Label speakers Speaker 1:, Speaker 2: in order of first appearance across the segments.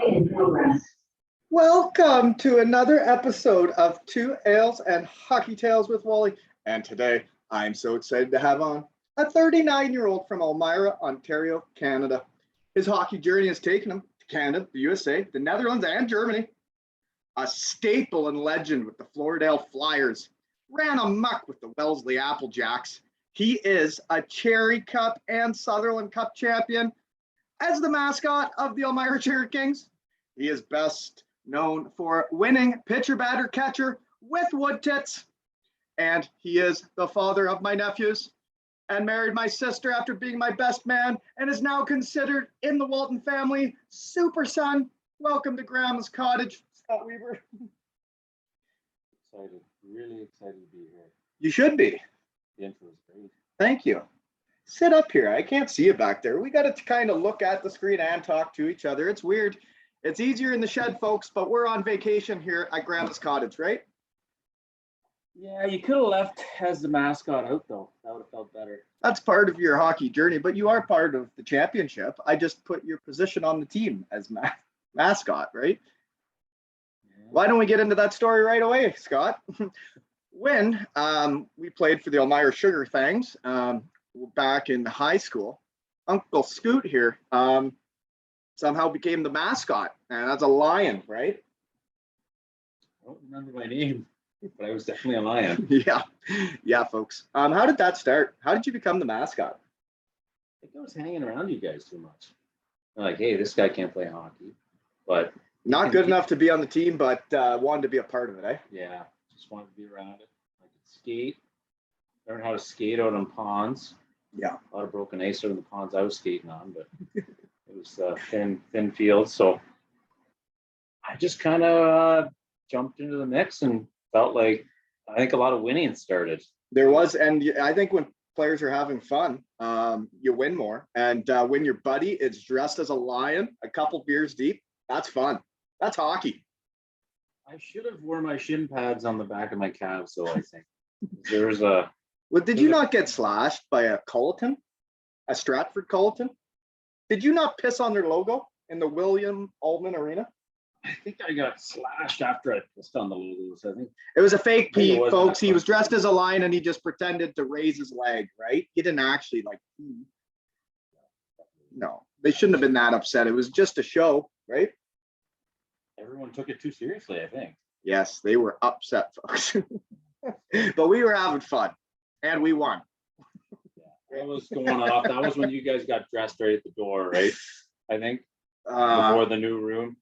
Speaker 1: In progress.
Speaker 2: Welcome to another episode of Two Ales and Hockey Tales with Wally. And today, I'm so excited to have on a 39-year-old from Elmira, Ontario, Canada. His hockey journey has taken him to Canada, the USA, the Netherlands, and Germany. A staple and legend with the Floridale Flyers. Ran amok with the Wellesley Applejacks. He is a Cherry Cup and Sutherland Cup champion. As the mascot of the Elmira Cherry Kings, he is best known for winning pitcher, batter, catcher with Wood Tits. And he is the father of my nephews and married my sister after being my best man and is now considered in the Walton family super son. Welcome to Grandma's Cottage, Scott Weaver.
Speaker 3: Excited, really excited to be here.
Speaker 2: You should be.
Speaker 3: The intro is great.
Speaker 2: Thank you. Sit up here. I can't see you back there. We got to kind of look at the screen and talk to each other. It's weird. It's easier in the shed, folks, but we're on vacation here at Grandma's Cottage, right?
Speaker 3: Yeah, you could have left as the mascot out, though. That would have felt better.
Speaker 2: That's part of your hockey journey, but you are part of the championship. I just put your position on the team as mascot, right? Yeah. Why don't we get into that story right away, Scott? When we played for the Elmira Sugar Fangs, back in high school, Uncle Scoot here somehow became the mascot, and that's a lion, right?
Speaker 3: I don't remember my name, but I was definitely a lion.
Speaker 2: yeah, folks. How did that start? How did you become the mascot?
Speaker 3: I think I was hanging around you guys too much. I'm like, hey, this guy can't play hockey, but
Speaker 2: not good enough to be on the team, but wanted to be a part of it, eh?
Speaker 3: Yeah, just wanted to be around it. I could skate, learn how to skate out on ponds.
Speaker 2: Yeah,
Speaker 3: a lot of broken ice out in the ponds I was skating on, but it was thin field. So I just kind of jumped into the mix and felt like I think a lot of winning started.
Speaker 2: There was, and I think when players are having fun, you win more. And when your buddy is dressed as a lion, a couple beers deep, that's fun. That's hockey.
Speaker 3: I should have worn my shin pads on the back of my calves, though. I think there's a.
Speaker 2: Well, did you not get slashed by a Culleton, a Stratford Culleton? Did you not piss on their logo in the William Altman Arena?
Speaker 3: I think I got slashed after I pissed on the logos. I think
Speaker 2: it was a fake pee, folks. He was dressed as a lion and he just pretended to raise his leg, right? He didn't actually like pee. No, they shouldn't have been that upset. It was just a show, right?
Speaker 3: Everyone took it too seriously, I think.
Speaker 2: Yes, they were upset, folks. But we were having fun. And we won.
Speaker 3: Yeah, that was going off. That was when you guys got dressed right at the door, right? I think before the new room.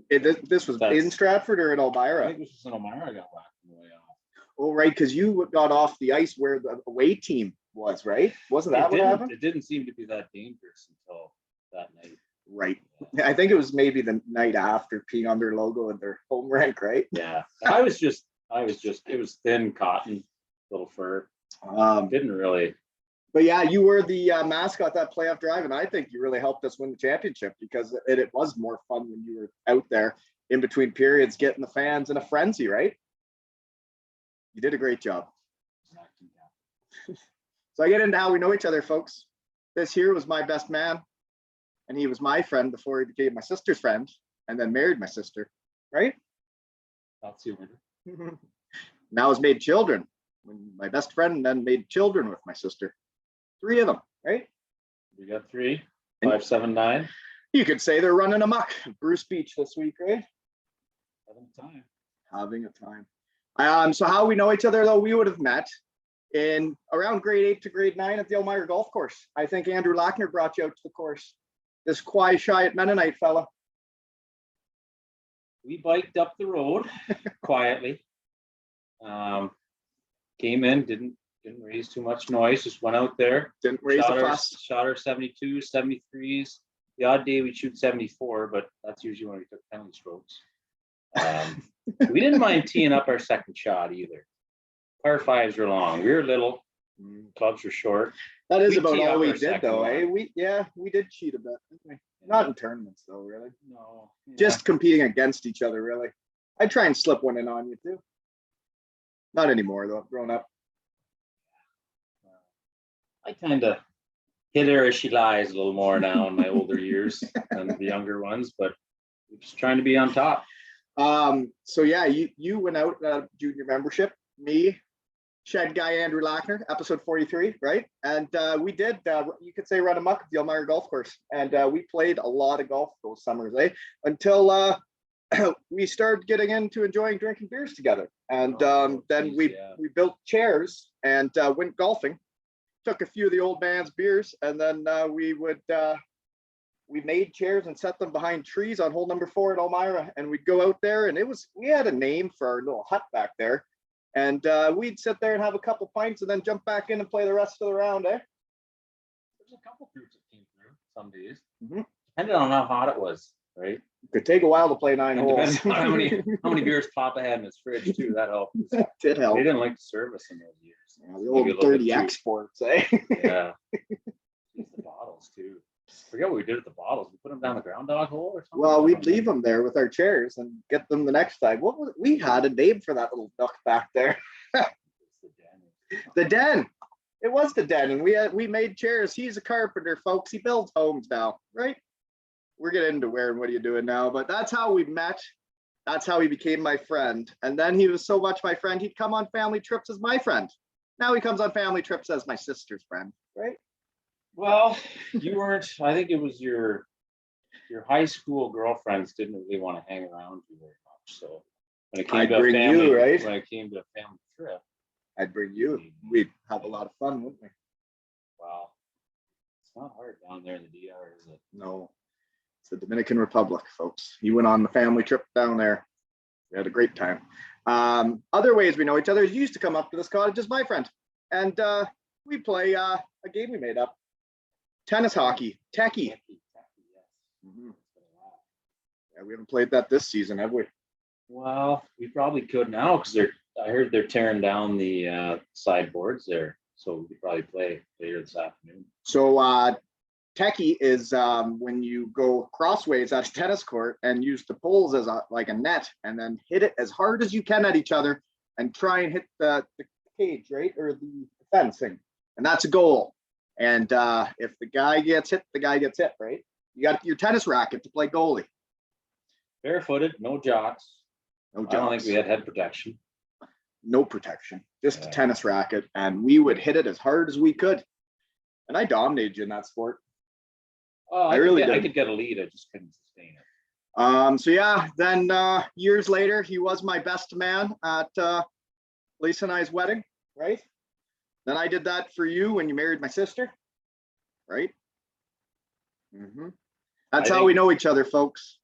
Speaker 2: This was in Stratford or in Elmira?
Speaker 3: I think this was in Elmira. I got whacked on the way off.
Speaker 2: Oh, right, because you got off the ice where the away team was, right? Wasn't that what happened?
Speaker 3: It didn't seem to be that dangerous until that night.
Speaker 2: Right. Yeah. I think it was maybe the night after peeing on their logo and their home rink, right?
Speaker 3: Yeah. It was thin cotton, little fur. Didn't really.
Speaker 2: But yeah, you were the mascot that playoff drive, and I think you really helped us win the championship because it was more fun when you were out there in between periods, getting the fans in a frenzy, right? You did a great job. So I get into how we know each other, folks. This here was my best man, and he was my friend before he became my sister's friend, and then married my sister, right?
Speaker 3: That's you.
Speaker 2: Now has made children. When my best friend then made children with my sister. 3 of them, right?
Speaker 3: We got 3, 5, 7, 9.
Speaker 2: You could say they're running amok. Bruce Beach this week, right? Having a time. So how we know each other, though, we would have met in around grade 8 to grade 9 at the Elmira Golf Course. I think Andrew Lackner brought you out to the course. This quiet, shy Mennonite fella.
Speaker 3: We biked up the road quietly. Came in, didn't raise too much noise, just went out there.
Speaker 2: Didn't raise the fuss.
Speaker 3: Shot our 72, 73s. The odd day we'd shoot 74, but that's usually when we took penalty strokes. We didn't mind teeing up our second shot either. Par 5s were long. We were little. Clubs were short.
Speaker 2: That is about all we did, though, eh? We did cheat a bit, didn't we? Not in tournaments, though, really.
Speaker 3: No. Yeah.
Speaker 2: Just competing against each other, really. I'd try and slip one in on you, too. Not anymore, though. Grown up.
Speaker 3: I kind of hit her as she lies a little more now in my older years than the younger ones, but We're just trying to be on top.
Speaker 2: So yeah, you went out junior membership, me, Shed Guy Andrew Lackner, episode 43, right? And we did, you could say, run amok at the Elmira Golf Course. And we played a lot of golf those summers, eh? Until we started getting into enjoying drinking beers together. And then we built chairs and went golfing. Took a few of the old man's beers, and then we made chairs and set them behind trees on hole number 4 at Elmira. And we'd go out there, and we had a name for our little hut back there. And we'd sit there and have a couple pints and then jump back in and play the rest of the round, eh?
Speaker 3: There's a couple groups that came through some days. Depending on how hot it was, right?
Speaker 2: It could take a while to play 9 holes.
Speaker 3: how many beers Papa had in his fridge too? That helped.
Speaker 2: That did help.
Speaker 3: They didn't like the service in those years.
Speaker 2: Yeah, the old dirty exports, eh?
Speaker 3: Yeah. The bottles too. I forget what we did at the bottles. We put them down the ground dog hole or something.
Speaker 2: Well, we'd leave them there with our chairs and get them the next time. What was it? We had a name for that little duck back there. The den. It was the den, and we made chairs. He's a carpenter, folks. He builds homes now, right? We're getting into where and what are you doing now, but that's how we met. That's how he became my friend. And then he was so much my friend, he'd come on family trips as my friend. Now he comes on family trips as my sister's friend, right?
Speaker 3: Well, you weren't. I think it was your high school girlfriends didn't really want to hang around you very much. So when it came to a family,
Speaker 2: right?
Speaker 3: When it came to a family trip,
Speaker 2: I'd bring you. We'd have a lot of fun, wouldn't we?
Speaker 3: Wow, it's not hard down there in the DR, is it?
Speaker 2: No, it's the Dominican Republic, folks. He went on the family trip down there. We had a great time. Other ways we know each other is you used to come up to this cottage as my friend, and we play a game we made up. Tennis hockey, techie. Yeah, we haven't played that this season, have we?
Speaker 3: Well, we probably could now because I heard they're tearing down the sideboards there, so we could probably play later this afternoon.
Speaker 2: So techie is when you go crossways at a tennis court and use the poles as like a net, and then hit it as hard as you can at each other and try and hit the cage, right, or the fencing, and that's a goal. And if the guy gets hit, the guy gets hit, right? You got your tennis racket to play goalie.
Speaker 3: Barefooted, no jocks.
Speaker 2: No jocks.
Speaker 3: I don't think we had head protection.
Speaker 2: No protection, just a tennis racket, and we would hit it as hard as we could. And I dominated you in that sport.
Speaker 3: Oh, I could get a lead. I just couldn't sustain it.
Speaker 2: So yeah, then years later, he was my best man at Lisa and I's wedding, right? Then I did that for you when you married my sister, right? That's how we know each other, folks.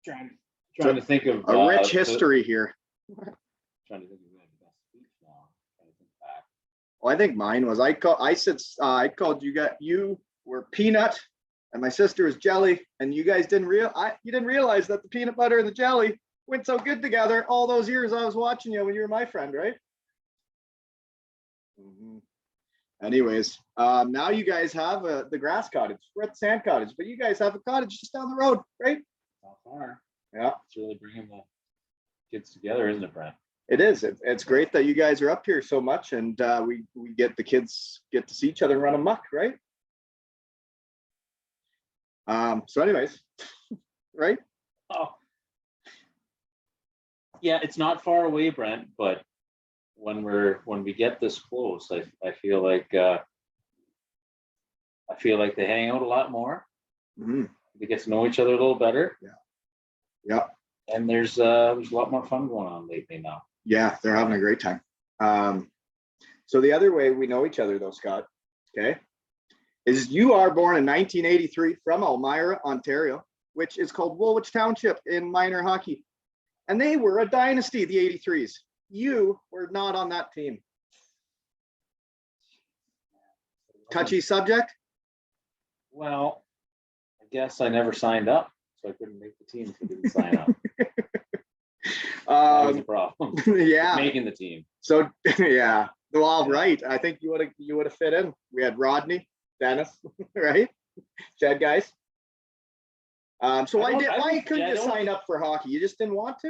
Speaker 3: Trying to think of
Speaker 2: a rich history here.
Speaker 3: Trying to think of the best speech now. Trying to think back.
Speaker 2: Well, I think mine was I called you were peanut and my sister was jelly, and you guys didn't realize that the peanut butter and the jelly went so good together all those years I was watching you when you were my friend, right? Anyways, now you guys have the grass cottage. We're at the sand cottage, but you guys have a cottage just down the road, right?
Speaker 3: Not far.
Speaker 2: Yeah,
Speaker 3: it's really bringing the kids together, isn't it, Brent?
Speaker 2: It is. It's great that you guys are up here so much, and we get the kids get to see each other and run amok, right? So anyways, right?
Speaker 3: Oh, yeah, it's not far away, Brent, but when we get this close, I feel like they hang out a lot more. They get to know each other a little better.
Speaker 2: Yeah.
Speaker 3: And there's a lot more fun going on lately now.
Speaker 2: Yeah, they're having a great time. So the other way we know each other, though, Scott, okay, is you are born in 1983 from Elmira, Ontario, which is called Woolwich Township in minor hockey. And they were a dynasty, the 83s. You were not on that team. Touchy subject?
Speaker 3: Well, I guess I never signed up, so I couldn't make the team if I didn't sign up. That was the problem.
Speaker 2: Yeah.
Speaker 3: Making the team.
Speaker 2: So yeah. Well, right. I think you would have fit in. We had Rodney, Dennis, right? Chad guys. So why couldn't you sign up for hockey? You just didn't want to?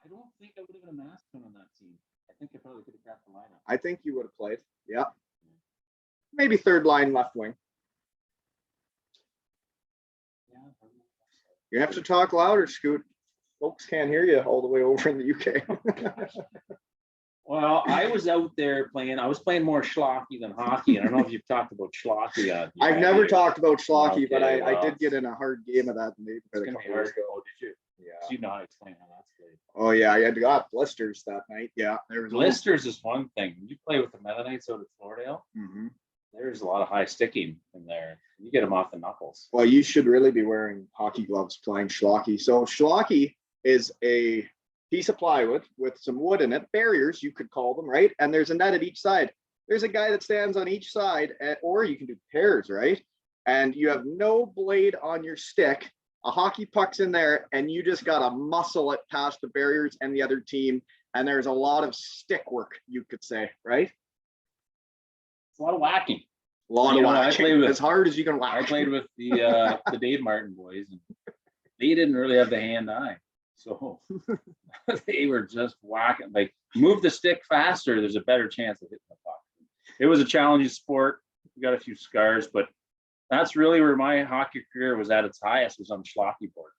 Speaker 3: I don't think I would have been a Mascot on that team. I think I probably could have got the lineup.
Speaker 2: I think you would have played. Yeah. Maybe third line left wing.
Speaker 3: Yeah.
Speaker 2: You have to talk louder, Scoot. Folks can't hear you all the way over in the UK.
Speaker 3: Well, I was out there playing. I was playing more Schlockey than hockey. I don't know if you've talked about Schlockey.
Speaker 2: I've never talked about Schlockey,
Speaker 3: Okay,
Speaker 2: but I
Speaker 3: well,
Speaker 2: did get in a hard game of that in the
Speaker 3: It's
Speaker 2: neighborhood a
Speaker 3: gonna be
Speaker 2: couple
Speaker 3: hard.
Speaker 2: years ago.
Speaker 3: Oh, did you?
Speaker 2: Yeah.
Speaker 3: So you know how to explain how that's played.
Speaker 2: Oh yeah, I had got blisters that night. Yeah, there was
Speaker 3: Blisters is one thing. When you play with the Mennonites out at Floridale,
Speaker 2: Mm-hmm.
Speaker 3: there's a lot of high sticking in there. You get them off the knuckles.
Speaker 2: Well, you should really be wearing hockey gloves playing Schlockey. So Schlockey is a piece of plywood with some wood in it, barriers you could call them, right? And there's a net at each side. There's a guy that stands on each side, or you can do pairs, right? And you have no blade on your stick. A hockey puck's in there, and you just gotta muscle it past the barriers and the other team. And there's a lot of stick work, you could say, right?
Speaker 3: It's a lot of whacking.
Speaker 2: A lot
Speaker 3: You
Speaker 2: of
Speaker 3: know, I
Speaker 2: whacking,
Speaker 3: played with-
Speaker 2: as hard as you can
Speaker 3: I
Speaker 2: whack.
Speaker 3: played with the Dave Martin boys, and they didn't really have the hand-eye, so they were just whacking. Like, move the stick faster, there's a better chance of hitting the puck. It was a challenging sport. We got a few scars, but that's really where my hockey career was at its highest, was on Schlockey board.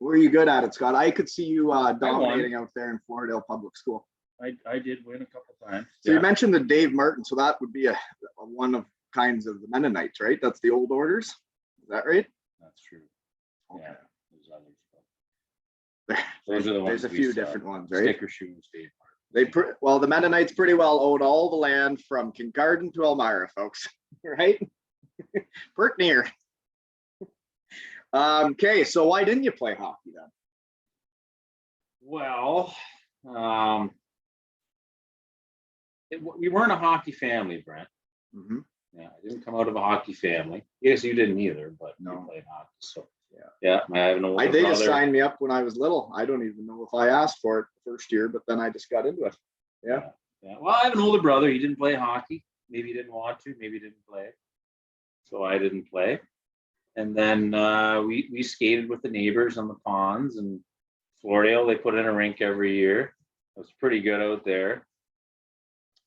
Speaker 2: Were you good at it, Scott? I could see you dominating out there in Floridale Public School.
Speaker 3: I did win a couple times.
Speaker 2: So you mentioned the Dave Martin, so that would be a one of kinds of the Mennonites, right? That's the old orders. Is that right?
Speaker 3: That's true.
Speaker 2: Okay.
Speaker 3: Yeah, there's others, but those are the ones.
Speaker 2: There's a
Speaker 3: we
Speaker 2: few
Speaker 3: saw.
Speaker 2: different ones, right?
Speaker 3: Sticker shoes, Dave
Speaker 2: Well, the Mennonites pretty well own all the land from Kincardine to Elmira, folks, right? Pert near. Okay, so why didn't you play hockey then?
Speaker 3: Well, we weren't a hockey family, Brent.
Speaker 2: Mm-hmm.
Speaker 3: Yeah, I didn't come out of a hockey family. Yes, you didn't either, but
Speaker 2: No.
Speaker 3: you played hockey. So
Speaker 2: Yeah.
Speaker 3: I have an older
Speaker 2: They just
Speaker 3: brother.
Speaker 2: signed me up when I was little. I don't even know if I asked for it the first year, but then I just got into it. Yeah.
Speaker 3: Yeah. Well, I have an older brother. He didn't play hockey. Maybe he didn't want to. Maybe he didn't play. So I didn't play. And then we skated with the neighbors on the ponds, and Floridale, they put in a rink every year. It was pretty good out there.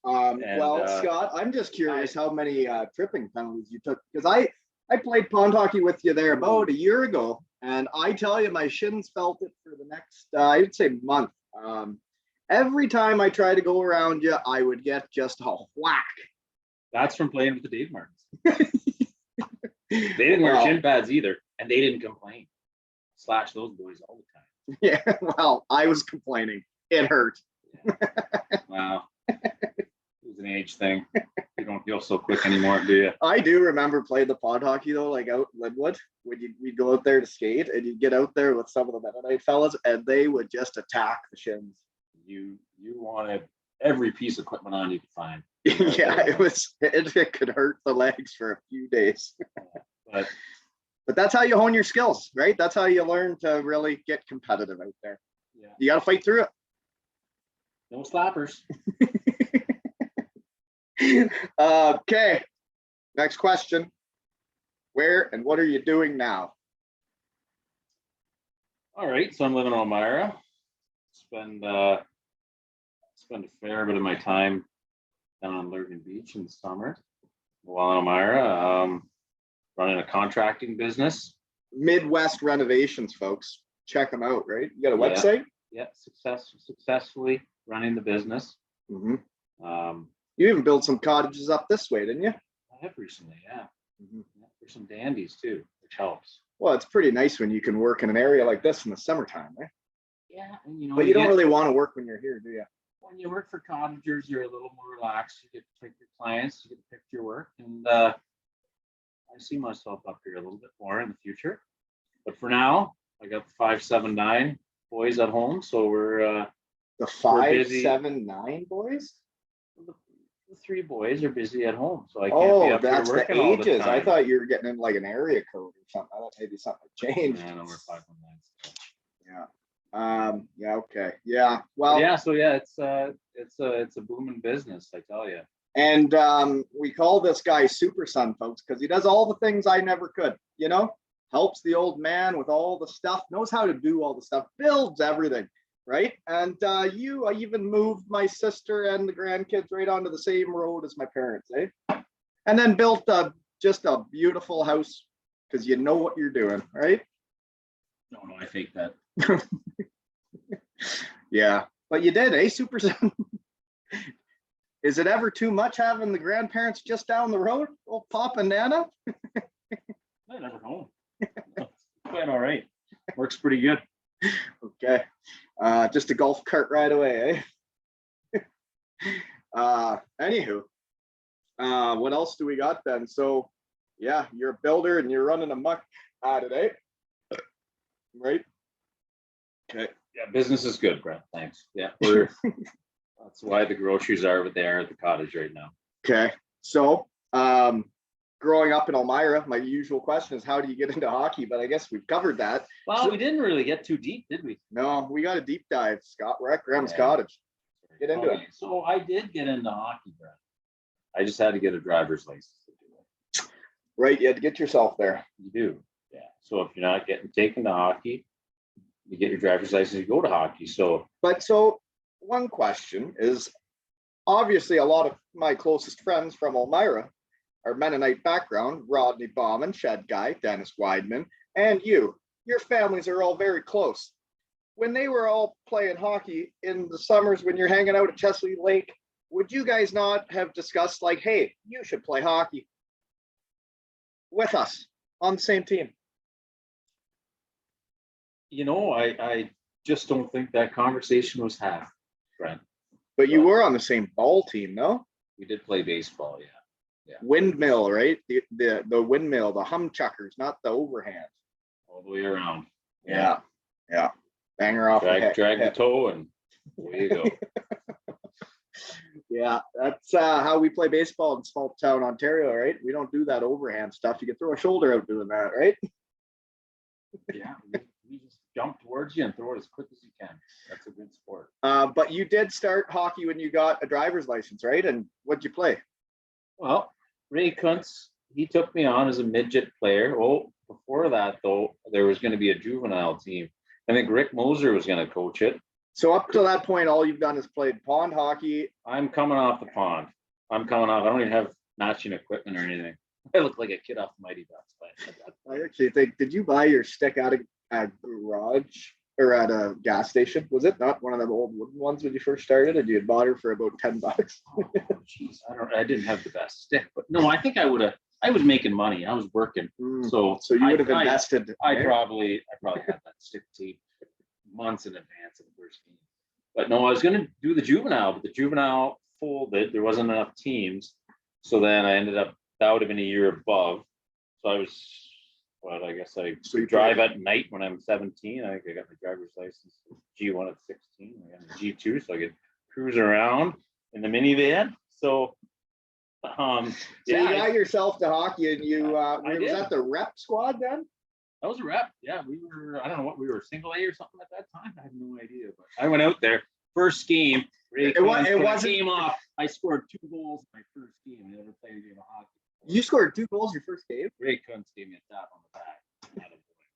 Speaker 2: Well, Scott, I'm just curious how many tripping penalties you took, because I played pond hockey with you there about a year ago, and I tell you, my shins felt it for the next, I'd say, month. Every time I try to go around you, I would get just a whack.
Speaker 3: That's from playing with the Dave Martins. They didn't wear shin pads either, and they didn't complain. Slash those boys all the time.
Speaker 2: Yeah, well, I was complaining. It hurt.
Speaker 3: Wow. It was an age thing. You don't feel so quick anymore, do you?
Speaker 2: I do remember playing the pond hockey though, like out in Linwood, when we'd go out there to skate, and you'd get out there with some of the Mennonite fellas, and they would just attack the shins.
Speaker 3: You wanted every piece of equipment on you could find.
Speaker 2: Yeah, it could hurt the legs for a few days.
Speaker 3: But
Speaker 2: that's how you hone your skills, right? That's how you learn to really get competitive out there.
Speaker 3: yeah,
Speaker 2: You got to fight through
Speaker 3: no slappers.
Speaker 2: it. Okay, next question. Where and what are you doing now?
Speaker 3: All right, so I'm living in Elmira. Spend a fair bit of my time down on Lurgan Beach in the summer. While in Elmira, running a contracting business.
Speaker 2: Midwest Renovations, folks. Check them out, right? You got a website?
Speaker 3: Yeah, successfully running the business.
Speaker 2: Mm-hmm.
Speaker 3: Um,
Speaker 2: You even built some cottages up this way, didn't you?
Speaker 3: I have recently, yeah.
Speaker 2: Mm-hmm.
Speaker 3: Yeah, there's some dandies too, which helps.
Speaker 2: Well, it's pretty nice when you can work in an area like this in the summertime, right?
Speaker 3: Yeah, and you know,
Speaker 2: But you don't really want to work when you're here, do you?
Speaker 3: when you work for cottagers, you're a little more relaxed. You get to pick your clients, you get to pick your work, and I see myself up here a little bit more in the future. But for now, I got the 579 boys at home, so we're
Speaker 2: The
Speaker 3: busy.
Speaker 2: 579 boys?
Speaker 3: the three boys are busy at home, so I can't be up
Speaker 2: that's
Speaker 3: here
Speaker 2: the
Speaker 3: working all the
Speaker 2: ages.
Speaker 3: time.
Speaker 2: I thought you were getting in like an area code or something. I thought maybe something had changed.
Speaker 3: Yeah, no, we're 519. So.
Speaker 2: Yeah. Yeah. Okay. Yeah. Well.
Speaker 3: Yeah. So yeah, it's a booming business, I tell you.
Speaker 2: And we call this guy Super Son, folks, because he does all the things I never could. You know, helps the old man with all the stuff, knows how to do all the stuff, builds everything, right? And I even moved my sister and the grandkids right onto the same road as my parents, eh? And then built just a beautiful house because you know what you're doing, right?
Speaker 3: No, I faked that.
Speaker 2: Yeah, but you did, eh? Super. Is it ever too much having the grandparents just down the road? Old Pop and Nana?
Speaker 3: I never home. Quite all right. Works pretty good.
Speaker 2: Okay. Just a golf cart right away, eh? Anywho, what else do we got then? So, yeah, you're a builder and you're running a muck today, right? Okay.
Speaker 3: Yeah, business is good, Brent. Thanks. Yeah, that's why the groceries are what they are at the cottage right now.
Speaker 2: Okay. So, growing up in Elmira, my usual question is, how do you get into hockey? But I guess we've covered that.
Speaker 3: Well, we didn't really get too deep, did we?
Speaker 2: No, we got a deep dive. Scott, we're at Graham's Cottage. Get into it.
Speaker 3: So I did get into hockey, Brent. I just had to get a driver's license to do it.
Speaker 2: Right, you had to get yourself there.
Speaker 3: You do, yeah. So if you're not getting taken to hockey, you get your driver's license, you go to hockey. So
Speaker 2: one question is, obviously a lot of my closest friends from Elmira are Mennonite background, Rodney Bauman, Shed Guy, Dennis Weidman, and you. Your families are all very close. When they were all playing hockey in the summers when you're hanging out at Chesley Lake, would you guys not have discussed like, hey, you should play hockey with us on the same team?
Speaker 3: You know, I just don't think that conversation was had, Brent.
Speaker 2: But you were on the same ball team, no?
Speaker 3: We did play baseball, yeah.
Speaker 2: Windmill, right? The windmill, the humchuckers, not the overhand.
Speaker 3: All the way around.
Speaker 2: Yeah. Bang her off.
Speaker 3: Drag the toe and away you go.
Speaker 2: Yeah, that's how we play baseball in small town Ontario, right? We don't do that overhand stuff. You can throw a shoulder out doing that, right?
Speaker 3: Yeah, we just jump towards you and throw it as quick as you can. That's a good sport.
Speaker 2: But you did start hockey when you got a driver's license, right? And what'd you play?
Speaker 3: Well, Ray Kuntz, he took me on as a midget player. Oh, before that, though, there was going to be a juvenile team. I think Rick Moser was going to coach it.
Speaker 2: So up to that point, all you've done is played pond hockey.
Speaker 3: I'm coming off the pond. I don't even have matching equipment or anything. I look like a kid off the Mighty Ducks.
Speaker 2: I actually think, did you buy your stick out of a garage or at a gas station? Was it not one of them old wooden ones when you first started, and you had bought her for about $10?
Speaker 3: Oh, jeez, I didn't have the best stick, but no, I think I would have. I was making money. I was working, so
Speaker 2: you would have invested.
Speaker 3: I probably had that stick tape months in advance of the first game. But no, I was going to do the juvenile, but the juvenile folded. There wasn't enough teams, so then I ended up. That would have been a year above. So I was. Well, I guess I drive at night when I'm 17. I think I got my driver's license G1 at 16. I got a G2, so I could cruise around in the minivan. So,
Speaker 2: you got yourself to hockey, and you was that the rep squad then?
Speaker 3: That was a rep. Yeah, we were. I don't know what we were, single A or something at that time. I have no idea. But I went out there first game. It wasn't game off. I scored 2 goals in my first game. I never played a game of hockey.
Speaker 2: You scored 2 goals your first game?
Speaker 3: Ray Kuntz gave me a tap on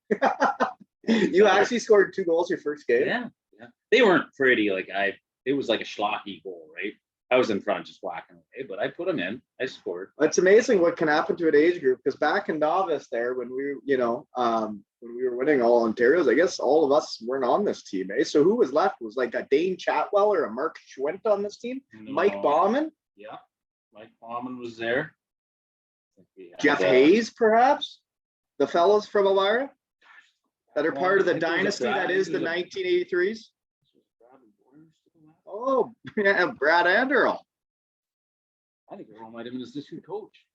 Speaker 3: the
Speaker 2: back. You actually scored 2 goals your first game?
Speaker 3: Yeah. They weren't pretty. It was like a Schlockey goal, right? I was in front just whacking away, but I put them in. I scored.
Speaker 2: It's amazing what can happen to an age group, because back in novice there, when we, when we were winning all Ontarios, I guess all of us weren't on this team, eh? So who was left? Was like a Dane Chatwell or a Mark Schwint on this team? No. Mike Bauman?
Speaker 3: Yeah, Mike Bauman was there.
Speaker 2: Jeff Hayes, perhaps? The fellows from Elmira that are part of the dynasty that is the 1983s? Oh, yeah, Brad Anderl.
Speaker 3: I think Earl might have been his assistant coach.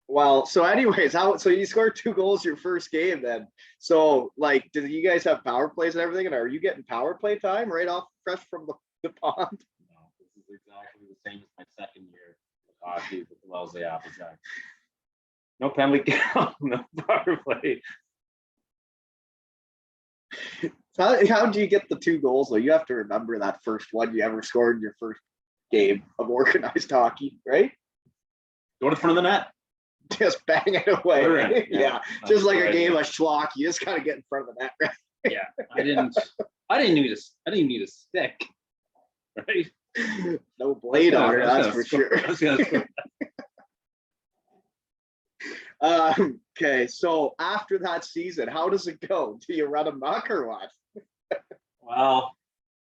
Speaker 2: Well, so anyways, so you scored 2 goals your first game then. So, like, did you guys have power plays and everything? And are you getting power play time right off fresh from the pond?
Speaker 3: No, this is exactly the same as my second year of hockey with the Wellesley Applejack. No penalty count, no power play.
Speaker 2: How did you get the 2 goals though? You have to remember that first one you ever scored in your first game of organized hockey, right?
Speaker 3: Go to the front of the net.
Speaker 2: Just bang it away. Right? Yeah. Just like a game of Schlockey. You just gotta get in front of the net, right?
Speaker 3: Yeah. I didn't need a stick. Right?
Speaker 2: No blade on it, that's for sure. Okay, so after that season, how does it go? Do you run a muck or what?
Speaker 3: Well,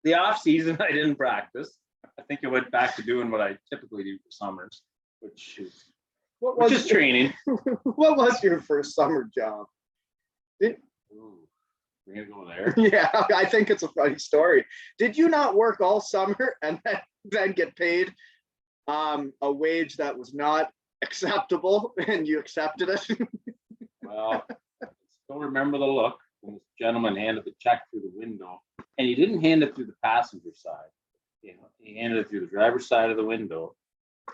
Speaker 3: the off season I didn't practice. I think I went back to doing what I typically do for summers, which is training.
Speaker 2: What was your first summer job?
Speaker 3: Ooh, we're gonna go there.
Speaker 2: Yeah, I think it's a funny story. Did you not work all summer and then get paid a wage that was not acceptable and you accepted it?
Speaker 3: Well, I still remember the look when this gentleman handed the check through the window, and he didn't hand it through the passenger side. He handed it through the driver's side of the window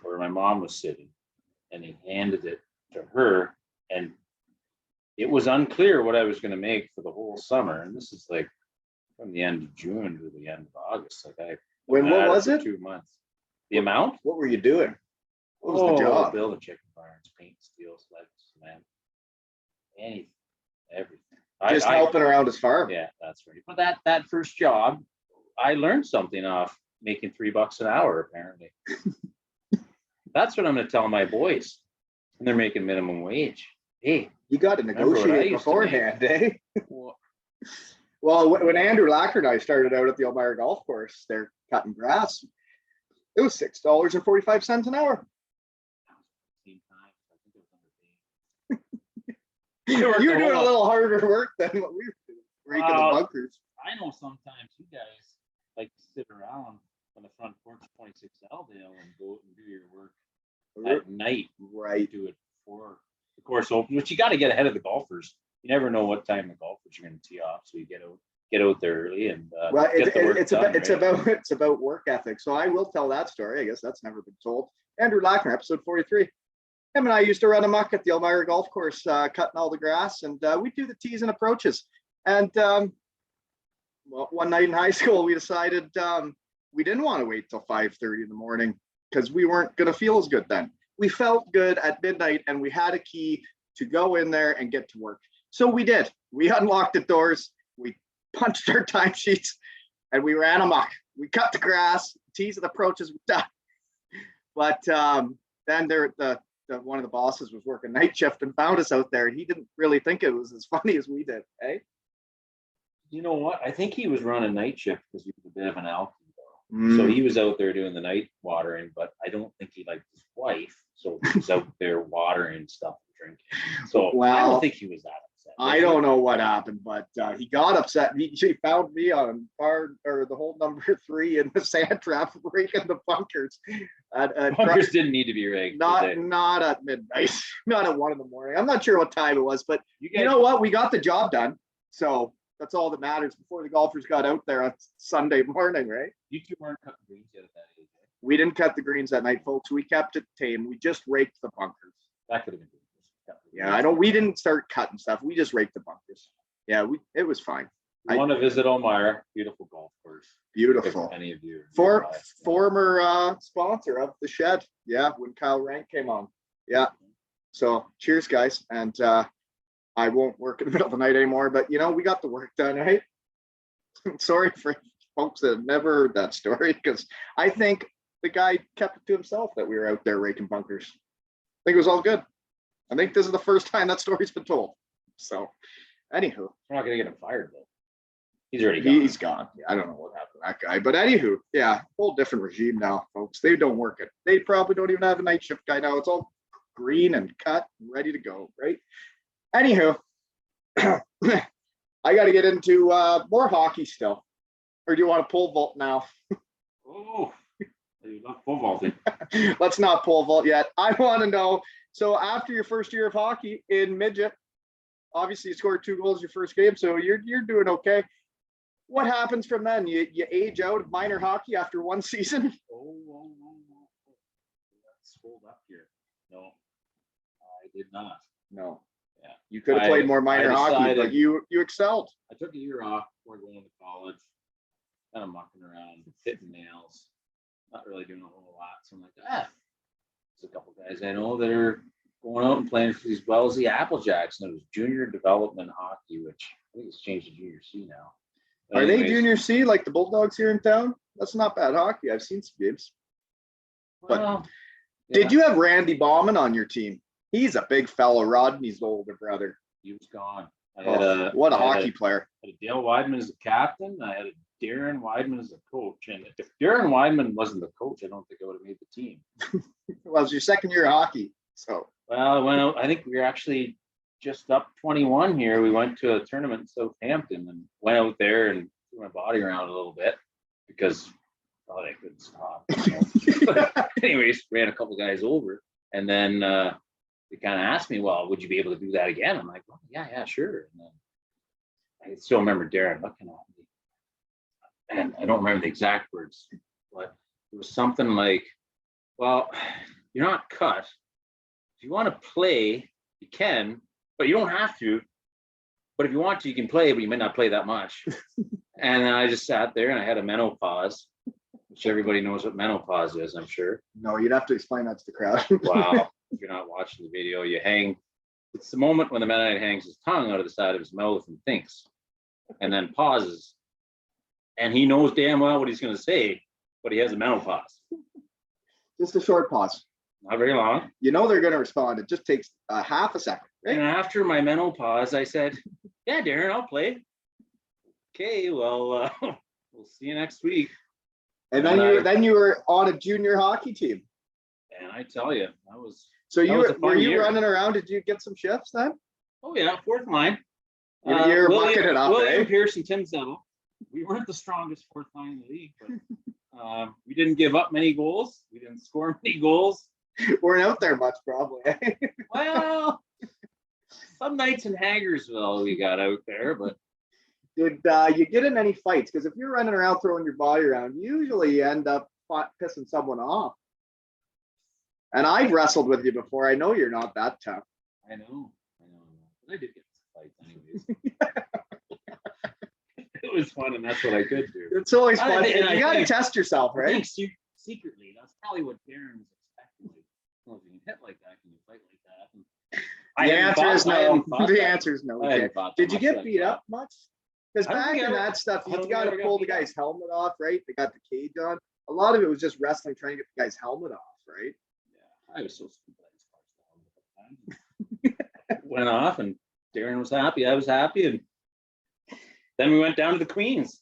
Speaker 3: where my mom was sitting, and he handed it to her, and it was unclear what I was going to make for the whole summer. And this is like from the end of June to the end of August. Like
Speaker 2: What was it?
Speaker 3: 2 months. The amount?
Speaker 2: What were you doing? What was the job?
Speaker 3: Building chicken barns, paint, steel, sled, cement, anything, everything.
Speaker 2: Just helping around his farm.
Speaker 3: Yeah, that's right. But that first job, I learned something off making $3 an hour, apparently. That's what I'm going to tell my boys. And they're making minimum wage. Hey,
Speaker 2: you got to negotiate beforehand, eh? Well, when Andrew Lacker and I started out at the Elmira Golf Course, they're cutting grass. It was $6.45 an hour. You're doing a little harder work than what we were doing, raking the bunkers.
Speaker 3: I know sometimes you guys like to sit around on the front porch of 26 Aldale and go and do your work at night.
Speaker 2: Right.
Speaker 3: Do it before the course opens, which you got to get ahead of the golfers. You never know what time the golfers are going to tee off, so you get out there early and
Speaker 2: well,
Speaker 3: get the work done,
Speaker 2: it's about work ethic. So I will tell that story. I guess that's never been told. Andrew Lackner, episode 43. Him and I used to run a muck at the Elmira Golf Course, cutting all the grass, and we do the tees and approaches. And well, one night in high school, we decided we didn't want to wait till 5:30 in the morning because we weren't going to feel as good then. We felt good at midnight, and we had a key to go in there and get to work. So we did. We unlocked the doors, we punched our timesheets, and we ran amok. We cut the grass, tees and approaches were done. But then one of the bosses was working night shift and found us out there. He didn't really think it was as funny as we did, eh?
Speaker 3: You know what? I think he was running night shift because he was a bit of an alky, though. So he was out there doing the night watering, but I don't think he liked his wife. So he was out there watering stuff and drinking. So I don't think he was that upset.
Speaker 2: I don't know what happened, but he got upset. He found me on the hole number 3 in the sand trap, raking the bunkers.
Speaker 3: Bunkers didn't need to be rigged.
Speaker 2: Not at midnight, not at 1 in the morning. I'm not sure what time it was, but you know what? We got the job done. So that's all that matters before the golfers got out there on Sunday morning, right?
Speaker 3: You two weren't cutting greens yet at that age.
Speaker 2: We didn't cut the greens that night, folks. We kept it tame. We just raked the bunkers.
Speaker 3: That could have been good.
Speaker 2: Yeah, we didn't start cutting stuff. We just raked the bunkers. Yeah, it was fine.
Speaker 3: I want to visit Elmira. Beautiful golf course.
Speaker 2: Beautiful.
Speaker 3: If any of you.
Speaker 2: Former sponsor of the shed. Yeah, when Kyle Rank came on. Yeah. So cheers, guys. And I won't work in the middle of the night anymore, but we got the work done, right? Sorry for folks that have never heard that story, because I think the guy kept it to himself that we were out there raking bunkers. I think it was all good. I think this is the first time that story's been told. So, anywho.
Speaker 3: We're not going to get him fired, though. He's already gone.
Speaker 2: He's gone. Yeah, I don't know what happened to that guy. But anywho, yeah, whole different regime now, folks. They don't work it. They probably don't even have a night shift guy now. It's all green and cut and ready to go, right? Anywho, I got to get into more hockey still. Or do you want to pole vault now?
Speaker 3: Oh, you love pole vaulting.
Speaker 2: Let's not pole vault yet. I want to know. So after your first year of hockey in midget, obviously you scored 2 goals your first game, so you're doing okay. What happens from then? You age out of minor hockey after 1 season?
Speaker 3: Oh. Let's hold up here. No, I did not.
Speaker 2: No.
Speaker 3: Yeah.
Speaker 2: You could have played more minor hockey, but you excelled.
Speaker 3: I took a year off before going to college, kind of mucking around, hitting nails, not really doing a whole lot. So I'm like, there's a couple guys I know that are going out and playing for these Wellesley Applejacks, and it was junior development hockey, which I think it's changed to junior C now.
Speaker 2: But are they junior C like the Bulldogs here in town? That's not bad hockey. I've seen some games. But did you have Randy Bauman on your team? He's a big fellow. Rodney's older brother.
Speaker 3: He was gone.
Speaker 2: What a hockey player.
Speaker 3: I had a Dale Weidman as the captain. I had a Darren Weidman as the coach. And if Darren Weidman wasn't the coach, I don't think I would have made the team.
Speaker 2: Well, it was your second year of hockey. So,
Speaker 3: well, I went out, I think we were actually just up 21 here. We went to a tournament in Southampton and went out there and threw my body around a little bit because I couldn't stop. Anyways, ran a couple guys over. And then they kind of asked me, well, would you be able to do that again? I'm like, well, yeah, sure. And then I still remember Darren looking at me. And I don't remember the exact words, but it was something like, well, you're not cut. If you want to play, you can, but you don't have to. But if you want to, you can play, but you may not play that much. And then I just sat there and I had a menopause, which everybody knows what menopause is, I'm sure.
Speaker 2: No, you'd have to explain that to the crowd.
Speaker 3: Wow. If you're not watching the video, you hang. It's the moment when the Mennonite hangs his tongue out of the side of his mouth and thinks, and then pauses. And he knows damn well what he's going to say, but he has a menopause.
Speaker 2: Just a short pause.
Speaker 3: Not very long.
Speaker 2: You know they're going to respond. It just takes a half a second. Right?
Speaker 3: And after my menopause, I said, yeah, Darren, I'll play. Okay, well, we'll see you next week.
Speaker 2: And then you were on a junior hockey team.
Speaker 3: And I tell you, that was.
Speaker 2: So were you
Speaker 3: year.
Speaker 2: running around? Did you get some shifts then?
Speaker 3: Oh yeah, fourth line.
Speaker 2: You're bucking it up,
Speaker 3: William
Speaker 2: eh?
Speaker 3: Pierce and Tim Settle. We weren't the strongest fourth line in the league, but we didn't give up many goals. We didn't score many goals.
Speaker 2: Weren't out there much, probably.
Speaker 3: Well, some nights in Hagersville we got out there, but
Speaker 2: Did you get in any fights? Because if you're running around throwing your body around, usually you end up pissing someone off. And I've wrestled with you before. I know you're not that tough.
Speaker 3: I know. But I did get some fights anyways. It was fun, and that's what I could do.
Speaker 2: It's always fun. You got to test yourself,
Speaker 3: I
Speaker 2: right?
Speaker 3: think secretly, that's probably what Darren was expecting. Like, well, if you can hit like that, can you fight like that? And
Speaker 2: The answer is no. The answer is no. Did you get beat up much? Because back in that stuff, you got to pull the guy's helmet off, right? They got the cage on. A lot of it was just wrestling, trying to get the guy's helmet off, right?
Speaker 3: Yeah, I was so stupid. Went off, and Darren was happy. I was happy, and then we went down to the Queens.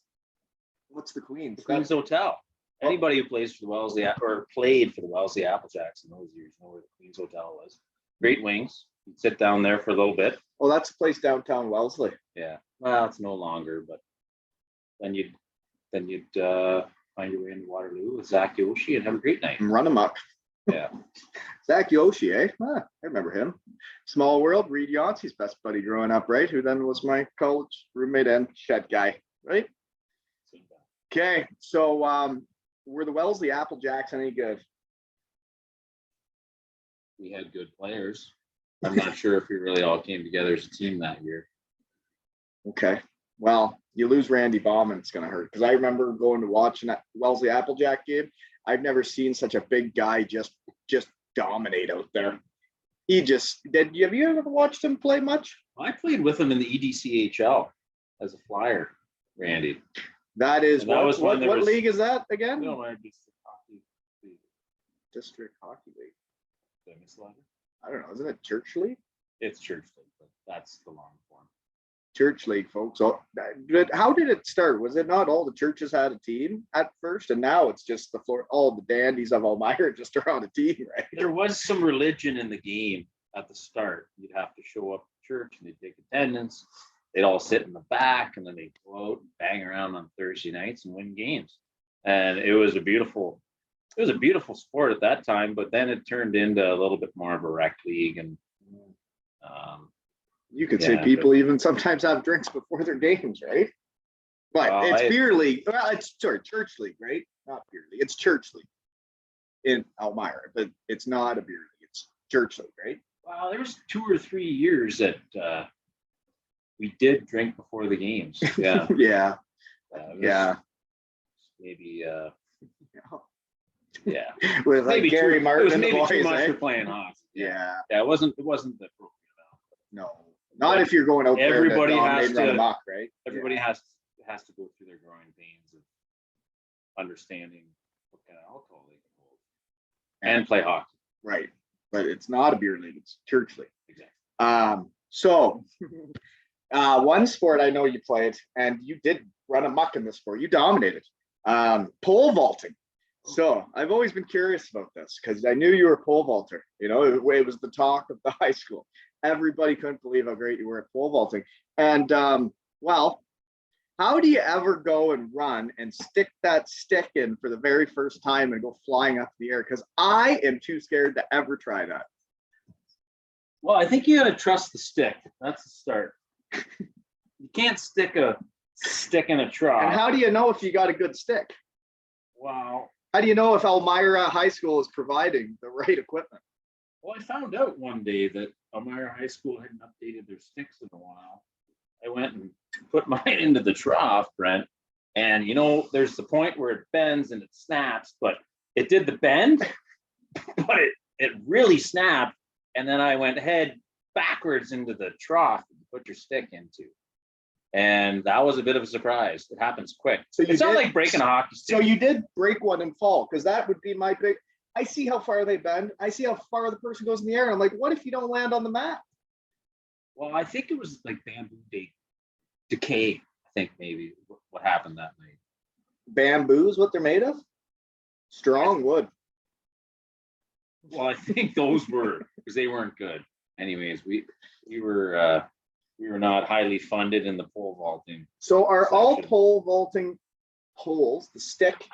Speaker 2: What's the Queens?
Speaker 3: The Queens Hotel. Anybody who plays for the Wellesley or played for the Wellesley Applejacks in those years know where the Queens Hotel was. Great wings. You'd sit down there for a little bit.
Speaker 2: Oh, that's a place downtown Wellesley.
Speaker 3: Yeah. Well, it's no longer, but then you'd find your way into Waterloo with Zach Yoshi and have a great night.
Speaker 2: Run amok.
Speaker 3: Yeah.
Speaker 2: Zach Yoshi, eh? I remember him. Small world, Reed Yancey's best buddy growing up, right? Who then was my college roommate and shed guy, right? Okay, so were the Wellesley Applejacks any good?
Speaker 3: We had good players. I'm not sure if we really all came together as a team that year.
Speaker 2: Okay. Well, you lose Randy Bauman, it's going to hurt. Because I remember going to watch that Wellesley Applejack game. I've never seen such a big guy just dominate out there. Have you ever watched him play much?
Speaker 3: I played with him in the EDCHL as a flyer, Randy.
Speaker 2: That is, what league is that again?
Speaker 3: No, District Hockey League.
Speaker 2: District Hockey League.
Speaker 3: Did I miss a letter?
Speaker 2: I don't know. Isn't it Church League?
Speaker 3: It's Church League, but that's the long form.
Speaker 2: Church League, folks. So, how did it start? Was it not all the churches had a team at first, and now it's just all the dandies of Elmira just around a team, right?
Speaker 3: There was some religion in the game at the start. You'd have to show up to church, and they'd take attendance. They'd all sit in the back, and then they'd go out and bang around on Thursday nights and win games. And it was a beautiful sport at that time, but then it turned into a little bit more of a rec league. And
Speaker 2: you could say people even sometimes have drinks before their games, right? But it's beer league. Well, it's church league, right? Not beer league. It's church league in Elmira, but it's not a beer league. It's church league, right?
Speaker 3: Well, there was 2 or 3 years that we did drink before the games. Yeah.
Speaker 2: Yeah.
Speaker 3: Maybe. Yeah.
Speaker 2: With like Gary Martin.
Speaker 3: It was maybe too much for playing hockey.
Speaker 2: Yeah.
Speaker 3: It wasn't the appropriate amount.
Speaker 2: No. Not if you're going out there.
Speaker 3: Everybody has to
Speaker 2: run amok, right?
Speaker 3: Everybody has to go through their growing pains of understanding what kind of alcohol they can hold and play hockey.
Speaker 2: Right. but it's not a beer league, it's church league.
Speaker 3: Exactly.
Speaker 2: So one sport I know you played, and you did run amok in this sport. You dominated. Pole vaulting. So I've always been curious about this because I knew you were a pole vaulter. You know, it was the talk of the high school. Everybody couldn't believe how great you were at pole vaulting. And well, how do you ever go and run and stick that stick in for the very first time and go flying up in the air? Because I am too scared to ever try that.
Speaker 3: Well, I think you got to trust the stick. That's the start. You can't stick a stick in a trough.
Speaker 2: And how do you know if you got a good stick?
Speaker 3: Wow.
Speaker 2: How do you know if Elmira High School is providing the right equipment?
Speaker 3: Well, I found out one day that Elmira High School hadn't updated their sticks in a while. I went and put mine into the trough, Brent, and you know, there's the point where it bends and it snaps, but it did the bend, but it really snapped, and then I went head backwards into the trough to put your stick into. And that was a bit of a surprise. It happens quick. So it's not like breaking a hockey stick.
Speaker 2: So you did break one and fall, because that would be my big. I see how far they bend. I see how far the person goes in the air. And I'm like, what if you don't land on the mat?
Speaker 3: Well, I think it was like bamboo decay. I think maybe what happened that night.
Speaker 2: Bamboo is what they're made of? Strong wood.
Speaker 3: Well, I think those were, because they weren't good. Anyways, we were not highly funded in the pole vaulting.
Speaker 2: So are all
Speaker 3: section.
Speaker 2: pole vaulting poles, the stick,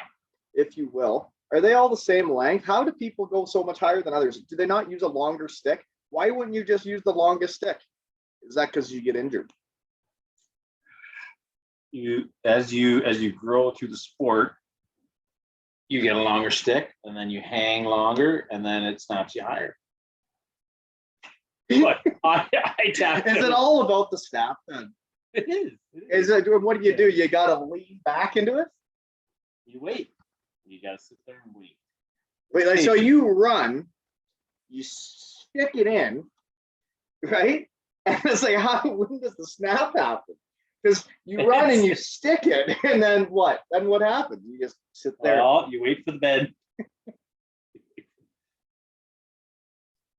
Speaker 2: if you will, are they all the same length? How do people go so much higher than others? Do they not use a longer stick? Why wouldn't you just use the longest stick? Is that because you get injured?
Speaker 3: As you grow through the sport, you get a longer stick, and then you hang longer, and then it snaps you higher. But I
Speaker 2: Is it all about the snap then?
Speaker 3: It is.
Speaker 2: Is it? What do? You got to lean back into it.
Speaker 3: You wait. You got to sit there and wait.
Speaker 2: Wait, like, so you run, you stick it in, right? And it's like, when does the snap happen? Because you run and you stick it, and then what? Then what happens? You just sit there.
Speaker 3: Well, you wait for the bend.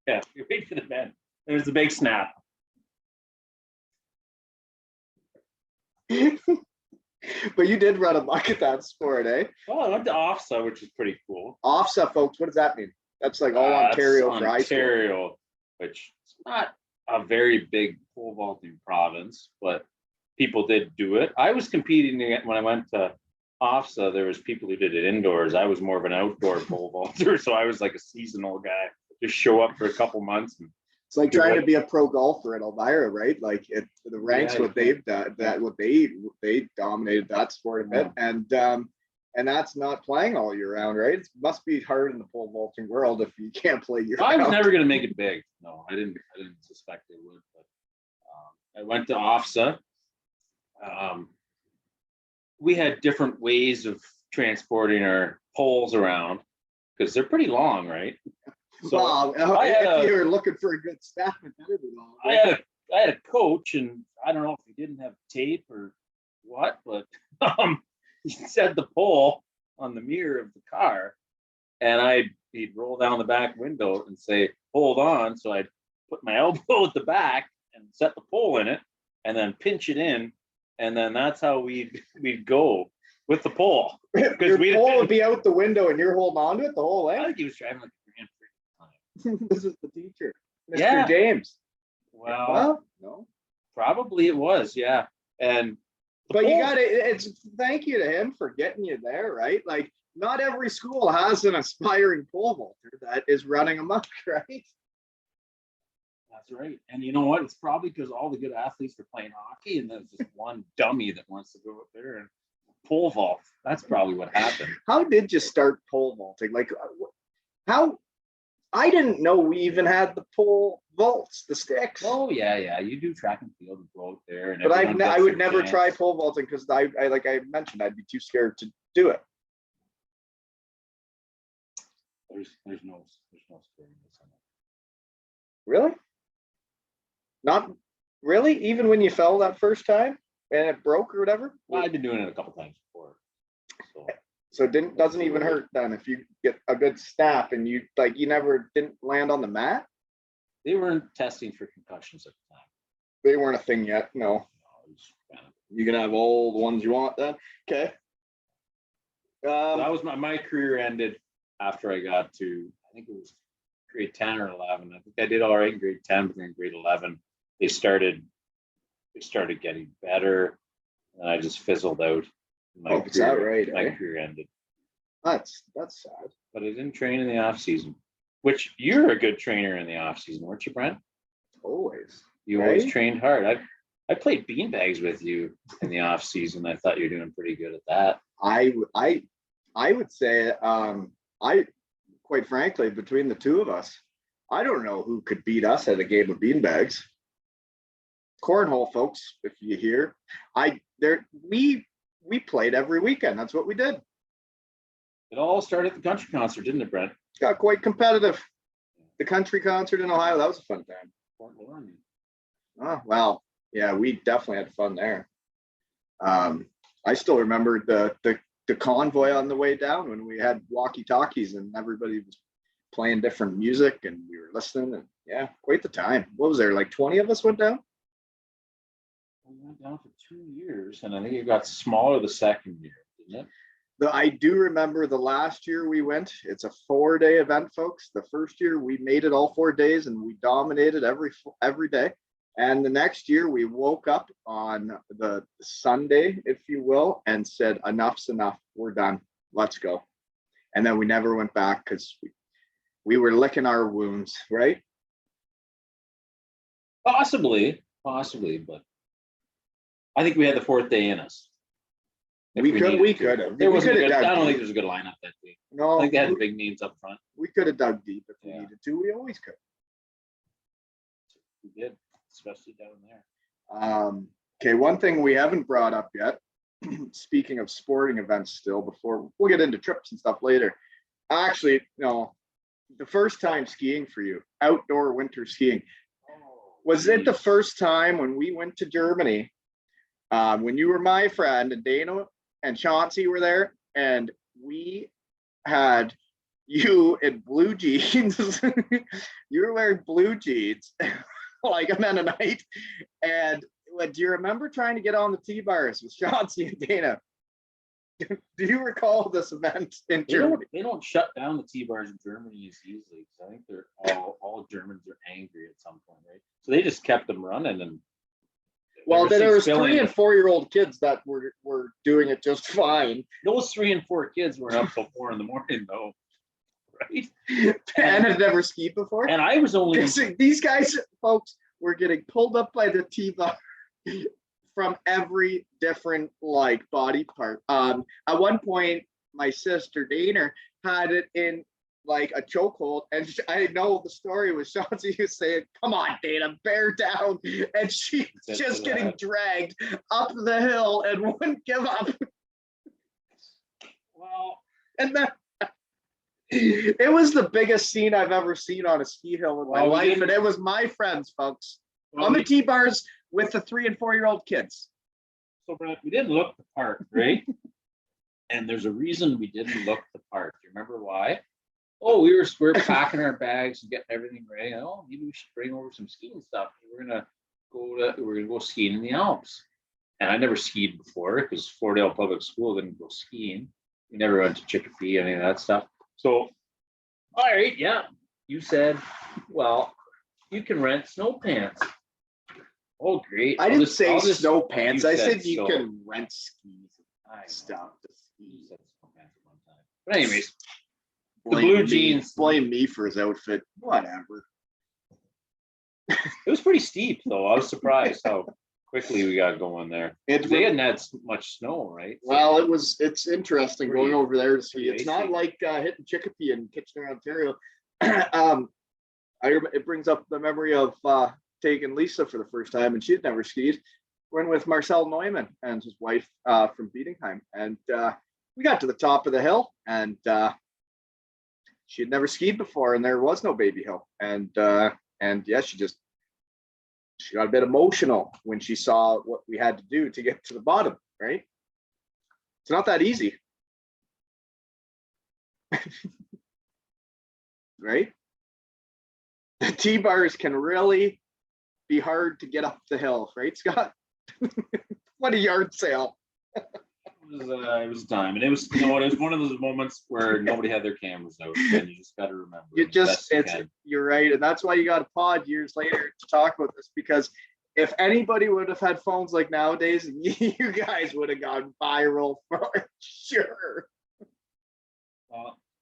Speaker 3: Yeah, you wait for the bend. There's the big snap.
Speaker 2: But you did run amok at that sport, eh?
Speaker 3: Well, I went to OFSA, which is pretty cool.
Speaker 2: OFSA, folks, what does that mean? That's like all Ontario for high school.
Speaker 3: Ontario, which is not a very big pole vaulting province, but people did do it. I was competing when I went to OFSA. There was people who did it indoors. I was more of an outdoor pole vaulter, so I was like a seasonal guy. Just show up for a couple months. And
Speaker 2: it's like trying to be a pro golfer at Elmira, right? Like the ranks,
Speaker 3: Yeah,
Speaker 2: what they've done, they dominated that sport a bit, and that's not playing all year round, right? It must be hard in the pole vaulting world if you can't play year round.
Speaker 3: I was never going to make it big. No, I didn't suspect they would. But I went to OFSA. We had different ways of transporting our poles around because they're pretty long, right? So
Speaker 2: well, if you're looking for a good staff, it better be long.
Speaker 3: I had a coach, and I don't know if he didn't have tape or what, but he set the pole on the mirror of the car, and he'd roll down the back window and say, "Hold on." So I'd put my elbow at the back and set the pole in it, and then pinch it in, and then that's how we'd go with the pole.
Speaker 2: Your pole would be out the window, and you're holding on to it the whole way.
Speaker 3: I think he was driving like a Grand Prix.
Speaker 2: This is the teacher, Mr.
Speaker 3: Yeah.
Speaker 2: James.
Speaker 3: Well,
Speaker 2: no,
Speaker 3: probably it was, yeah. And
Speaker 2: but you got it's thank you to him for getting you there, right? Like not every school has an aspiring pole vaulter that is running amok, right?
Speaker 3: That's right. And you know what? It's probably because all the good athletes are playing hockey, and there's just one dummy that wants to go up there and pole vault. That's probably what happened.
Speaker 2: How did you start pole vaulting? Like how? I didn't know we even had the pole vaults, the sticks.
Speaker 3: Oh yeah. You do track and field and go out there, and
Speaker 2: but I would never try pole vaulting because I like I mentioned, I'd be too scared to do it.
Speaker 3: There's no scariness on it.
Speaker 2: Really? Not really? Even when you fell that first time and it broke or whatever?
Speaker 3: Well, I've been doing it a couple times before. So
Speaker 2: So it doesn't even hurt then if you get a good snap and you never didn't land on the mat.
Speaker 3: They weren't testing for concussions at the time.
Speaker 2: They weren't a thing yet. No.
Speaker 3: No, it was kind of-
Speaker 2: You can have all the ones you want then. Okay.
Speaker 3: that was my career ended after I got to, I think it was grade 10 or 11. I think I did all right in grade 10, but then in grade 11, they started getting better, and I just fizzled out.
Speaker 2: Is that right?
Speaker 3: My career ended.
Speaker 2: That's sad.
Speaker 3: But I didn't train in the off season, which you're a good trainer in the off season, weren't you, Brent?
Speaker 2: Always.
Speaker 3: You always trained hard. I played beanbags with you in the off season. I thought you're doing pretty good at that.
Speaker 2: I would say, I quite frankly, between the two of us, I don't know who could beat us at a game of beanbags. Cornhole, folks, if you hear, we played every weekend. That's what we did.
Speaker 3: It all started at the country concert, didn't it, Brent?
Speaker 2: Got quite competitive. The country concert in Ohio, that was a fun time.
Speaker 3: Fort Laramie.
Speaker 2: Oh, wow. Yeah, we definitely had fun there. I still remember the convoy on the way down when we had walkie-talkies and everybody was playing different music and we were listening, and yeah, quite the time. What was there, like 20 of us went down?
Speaker 3: We went down for 2 years, and I think it got smaller the second year, didn't it?
Speaker 2: I do remember the last year we went. It's a 4-day event, folks. The first year we made it all 4 days and we dominated every day. And the next year we woke up on the Sunday, if you will, and said, enough's enough. We're done. Let's go. And then we never went back because we were licking our wounds, right?
Speaker 3: Possibly, but I think we had the fourth day in us.
Speaker 2: We could have.
Speaker 3: There wasn't I don't think there's a good lineup that day.
Speaker 2: No,
Speaker 3: I think they had the big names up front.
Speaker 2: We could have dug deep if we needed to. We always could.
Speaker 3: We did, especially down there.
Speaker 2: Okay, one thing we haven't brought up yet, speaking of sporting events still, before we'll get into trips and stuff later. Actually, no, the first time skiing for you, outdoor winter skiing. Was it the first time when we went to Germany, when you were my friend and Dana and Chauncey were there, and we had you in blue jeans? You were wearing blue jeans like a Mennonite. And do you remember trying to get on the T-bars with Chauncey and Dana? Do you recall this event in Germany?
Speaker 3: They don't shut down the T-bars in Germany as easily, because I think they're all Germans are angry at some point, right? So they just kept them running. And
Speaker 2: well, there was 3 and 4 year old kids that were doing it just fine.
Speaker 3: Those 3 and 4 kids were up till 4 a.m, though, right?
Speaker 2: And had never skied before.
Speaker 3: And I was only
Speaker 2: these guys, folks, were getting pulled up by the T-bar from every different body part. At one point, my sister Dana had it in like a chokehold, and I know the story was Chauncey was saying, "Come on, Dana, bear down," and she's just getting dragged up the hill and wouldn't give up.
Speaker 3: Well,
Speaker 2: and then it was the biggest scene I've ever seen on a ski hill in my life, and it was my friends, folks, on the T-bars with the 3 and 4 year old kids.
Speaker 3: So, Brent, we didn't look the part, right? And there's a reason we didn't look the part. Do you remember why? Oh, we were packing our bags and getting everything ready. Oh, maybe we should bring over some skiing stuff. We're gonna go skiing in the Alps. And I never skied before because Fordale Public School didn't go skiing. We never went to Chicopee, any of that stuff. So, all right, yeah. You said, well, you can rent snow pants. Oh, great.
Speaker 2: I didn't say snow pants. I said you can rent skis and stuff to ski.
Speaker 3: But anyways, the blue jeans.
Speaker 2: Blame me for his outfit. Whatever.
Speaker 3: It was pretty steep, though. I was surprised how quickly we got going there. They hadn't had much snow, right?
Speaker 2: Well, it's interesting going over there to ski. It's not like hitting Chicopee in Kitchener, Ontario. It brings up the memory of taking Lisa for the first time, and she had never skied. Went with Marcel Neumann and his wife from Bietigheim, and we got to the top of the hill, and she had never skied before, and there was no baby hill, and yeah, she got a bit emotional when she saw what we had to do to get to the bottom. Right? It's not that easy. right? The T-bars can really be hard to get up the hill, right, Scott? What a yard sale.
Speaker 3: It was time, and it was, you know what, it was one of those moments where nobody had their cameras out, and you just got to remember.
Speaker 2: You're right, and that's why you got a pod years later to talk about this, because if anybody would have had phones like nowadays, you guys would have gone viral for sure.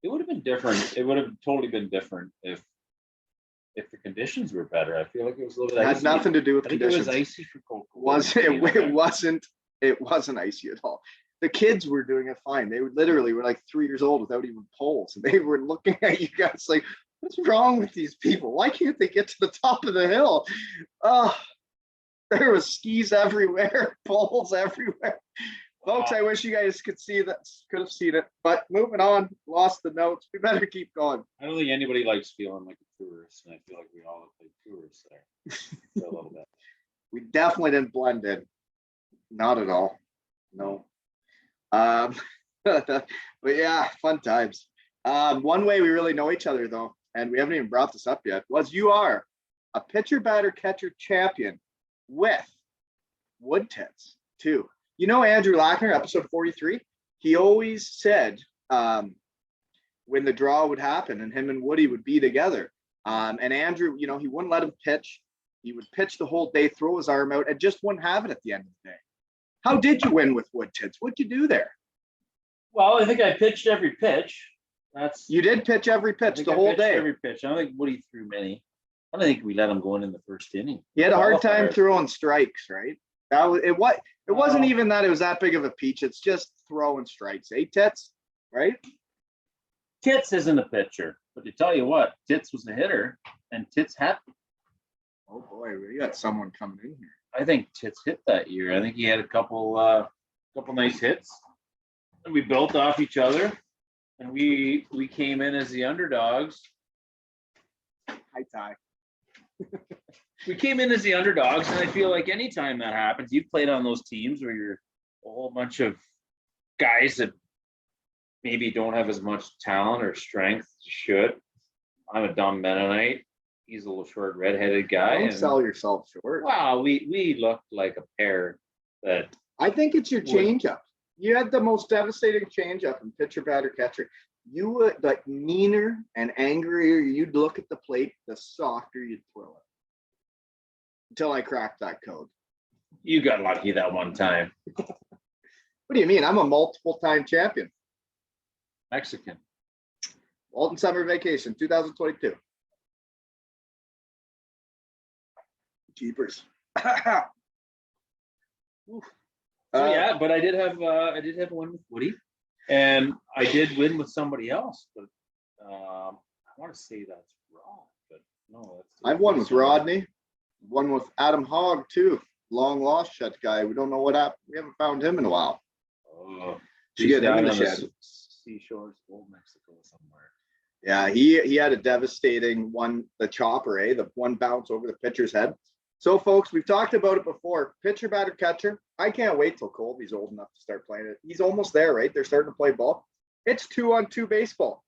Speaker 3: It would have been different. It would have totally been different if the conditions were better. I feel like it was a little bit.
Speaker 2: It had nothing to do with conditions.
Speaker 3: It was icy for Coco.
Speaker 2: It wasn't icy at all. The kids were doing it fine. They literally were like 3 years old without even poles. And they were looking at you guys like, what's wrong with these people? Why can't they get to the top of the hill? Oh, there was skis everywhere, poles everywhere. Folks, I wish you guys could have seen it. But moving on, lost the notes. We better keep going.
Speaker 3: I don't think anybody likes feeling like a tourist, and I feel like we all look like tourists there for a little bit.
Speaker 2: We definitely didn't blend in. Not at all. No. But yeah, fun times. One way we really know each other though, and we haven't even brought this up yet, was you are a pitcher batter catcher champion with Wood Tits too. You know Andrew Lackner, episode 43, he always said when the draw would happen and him and Woody would be together. And Andrew, you know, he wouldn't let him pitch. He would pitch the whole day, throw his arm out, and just wouldn't have it at the end of the day. How did you win with Wood Tits? What'd you do there?
Speaker 3: Well, I think I pitched every pitch.
Speaker 2: You did pitch every pitch the whole day.
Speaker 3: Every pitch. I don't think Woody threw many. I don't think we let him go in the first inning.
Speaker 2: He had a hard time throwing strikes, right? It wasn't even that it was that big of a peach. It's just throwing strikes. Tits, right?
Speaker 3: Tits isn't a pitcher, but to tell you what, Tits was a hitter, and Tits had.
Speaker 2: Oh boy, we got someone coming in here.
Speaker 3: I think Tits hit that year. I think he had a couple nice hits, and we built off each other, and we came in as the underdogs.
Speaker 2: Hi, Ty.
Speaker 3: We came in as the underdogs, and I feel like anytime that happens, you've played on those teams where you're a whole bunch of guys that maybe don't have as much talent or strength as you should. I'm a dumb Mennonite. He's a little short, redheaded guy.
Speaker 2: Don't sell yourself short.
Speaker 3: Wow, we looked like a pair that.
Speaker 2: I think it's your changeup. You had the most devastating changeup in pitcher, batter, catcher. You would, like, meaner and angrier you'd look at the plate, the softer you'd throw it. Until I cracked that code.
Speaker 3: You got lucky that one time.
Speaker 2: What do you mean? I'm a multiple-time champion.
Speaker 3: Mexican.
Speaker 2: Walton Summer Vacation, 2022. Jeepers.
Speaker 3: Yeah, but I did have one with Woody, and I did win with somebody else. But I want to say that's wrong, but no,
Speaker 2: I've won with Rodney, one with Adam Hogg too. Long lost shed guy. We don't know what happened. We haven't found him in a while.
Speaker 3: Oh,
Speaker 2: you get him in the shed.
Speaker 3: Seashores, old Mexico somewhere.
Speaker 2: Yeah, he had a devastating one, the chopper, the one bounce over the pitcher's head. So, folks, we've talked about it before. Pitcher, batter, catcher. I can't wait till Colby's old enough to start playing it. He's almost there, right? They're starting to play ball. It's 2-on-2 baseball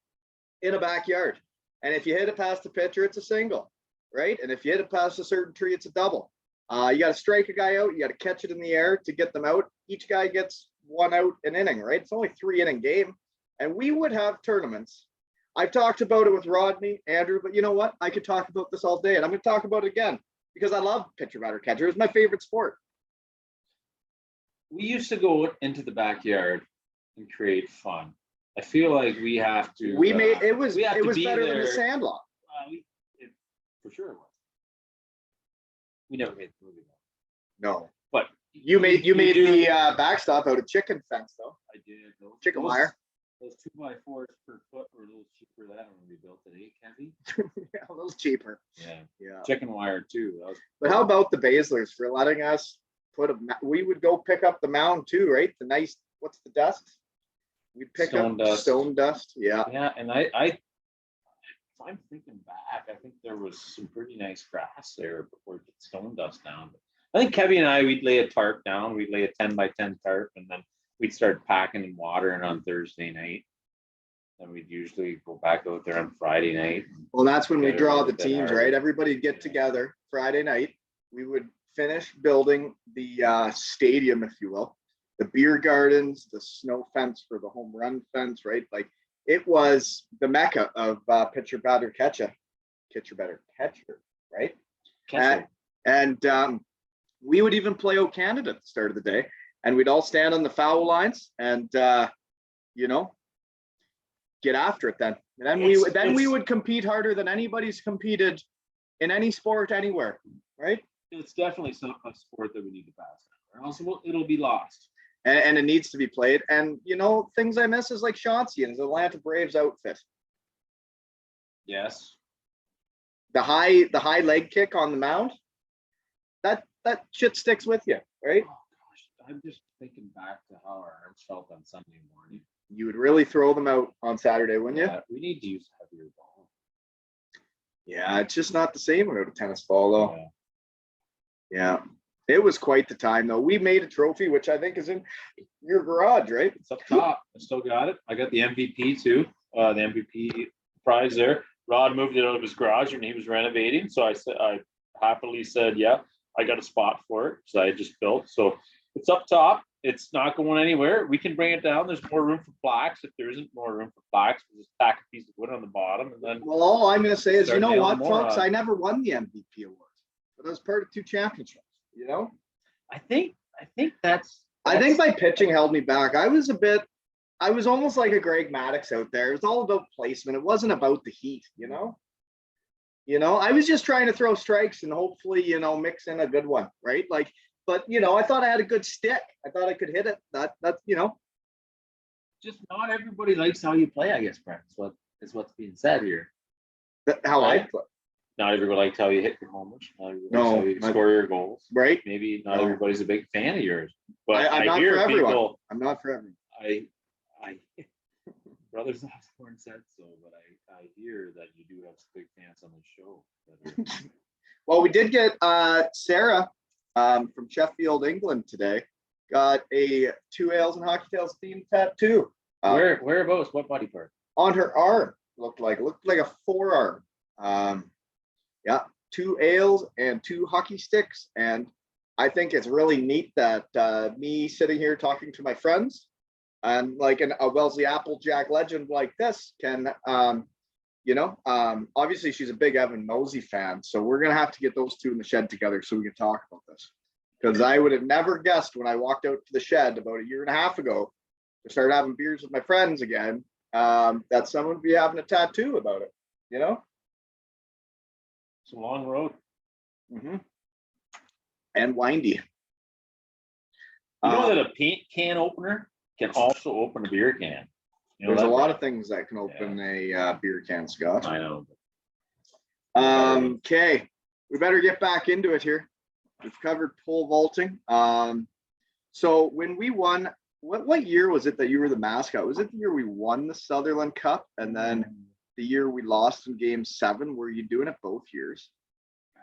Speaker 2: in a backyard. And if you hit it past the pitcher, it's a single, right? And if you hit it past a certain tree, it's a double. You got to strike a guy out. You got to catch it in the air to get them out. Each guy gets one out an inning, right? It's only 3-inning game. And we would have tournaments. I've talked about it with Rodney, Andrew, but you know what? I could talk about this all day, and I'm going to talk about it again because I love pitcher, batter, catcher. It's my favorite sport.
Speaker 3: We used to go into the backyard and create fun. I feel like we have to.
Speaker 2: It was better than the Sandlot.
Speaker 3: For sure it was. We never made the movie though.
Speaker 2: No,
Speaker 3: but
Speaker 2: you made the backstop out of chicken fence though.
Speaker 3: I did.
Speaker 2: Chicken wire.
Speaker 3: Those 2x4s per foot were a little cheaper than when we built it, Kevin?
Speaker 2: Yeah, a little cheaper.
Speaker 3: Yeah. Chicken wire too.
Speaker 2: But how about the Baszlers for letting us we would go pick up the mound too, right? The nice, what's the dust? We'd pick up stone dust. Yeah.
Speaker 3: Yeah, and if I'm thinking back, I think there was some pretty nice grass there before we put stone dust down. I think Kevin and I, we'd lay a tarp down. We'd lay a 10x10 tarp, and then we'd start packing and watering on Thursday night. Then we'd usually go back out there on Friday night.
Speaker 2: Well, that's when we
Speaker 3: Get it a
Speaker 2: draw
Speaker 3: little
Speaker 2: the
Speaker 3: bit
Speaker 2: teams,
Speaker 3: harder.
Speaker 2: right? Everybody'd get
Speaker 3: Yeah.
Speaker 2: together Friday night. We would finish building the stadium, if you will, the beer gardens, the snow fence for the home run fence, right? Like it was the mecca of pitcher, batter, catcher, right?
Speaker 3: Catch it.
Speaker 2: And we would even play O Canada at the start of the day, and we'd all stand on the foul lines and get after it then. And then we would compete harder than anybody's competed in any sport anywhere, right?
Speaker 3: It's definitely a sport that we need to pass, or else it'll be lost.
Speaker 2: And it needs to be played. And things I miss is like Chauncey and his Atlanta Braves outfit.
Speaker 3: Yes.
Speaker 2: The high leg kick on the mound. That shit sticks with you, right?
Speaker 3: Oh gosh, I'm just thinking back to how our arms felt on Sunday morning.
Speaker 2: You would really throw them out on Saturday, wouldn't you?
Speaker 3: Yeah, we need to use a heavier ball.
Speaker 2: Yeah, it's just not the same without a tennis ball, though. Yeah. It was quite the time, though. We made a trophy, which I think is in your garage, right?
Speaker 3: It's up top. I still got it. I got the MVP too. The MVP prize there. Rod moved it out of his garage when he was renovating, so I happily said, "Yeah, I got a spot for it." So I just built. So it's up top. It's not going anywhere. We can bring it down. There's more room for plaques. If there isn't more room for plaques, we'll just tack a piece of wood on the bottom, and then.
Speaker 2: Well, all I'm going to say is,
Speaker 3: Start nailing more
Speaker 2: folks?
Speaker 3: on.
Speaker 2: I never won the MVP award, but I was part of 2 championships.
Speaker 3: I think that's.
Speaker 2: I think my pitching held me back. I was almost like a Greg Maddux out there. It was all about placement. It wasn't about the heat, I was just trying to throw strikes and hopefully, mix in a good one, right? Like, but I thought I had a good stick. I thought I could hit it. That's
Speaker 3: Just not everybody likes how you play, I guess, Brent. Is what's being said here.
Speaker 2: how I
Speaker 3: Right.
Speaker 2: play,
Speaker 3: Not everybody likes how you hit your homers. Not everybody
Speaker 2: No,
Speaker 3: likes how you score your goals.
Speaker 2: right?
Speaker 3: Maybe not
Speaker 2: No.
Speaker 3: everybody's a big fan of yours. But
Speaker 2: I'm
Speaker 3: I
Speaker 2: not
Speaker 3: hear
Speaker 2: for everyone.
Speaker 3: people.
Speaker 2: I'm not for everyone.
Speaker 3: I Brothers Osborne said so, but I hear that you do have some big fans on the show.
Speaker 2: Well, we did get Sarah from Sheffield, England today. Got a 2 Ales and Hockey Tales themed tattoo.
Speaker 3: Whereabouts? What body part?
Speaker 2: On her arm. Looked like a forearm. Yeah, 2 ales and 2 hockey sticks. And I think it's really neat that me sitting here talking to my friends and like a Wellesley Applejack legend like this can, obviously she's a big Evan Mosey fan. So we're going to have to get those 2 in the shed together so we can talk about this. Because I would have never guessed when I walked out to the shed about a year and a half ago to start having beers with my friends again, that someone would be having a tattoo about it,
Speaker 3: It's a long road.
Speaker 2: Mm-hmm. And windy.
Speaker 3: You know that a paint can opener can also open a beer can.
Speaker 2: There's a lot of things that can open a beer can, Scott.
Speaker 3: I know.
Speaker 2: Okay, we better get back into it here. We've covered pole vaulting. So when we won, what year was it that you were the mascot? Was it the year we won the Sutherland Cup and then the year we lost in Game 7? Were you doing it both years?
Speaker 3: I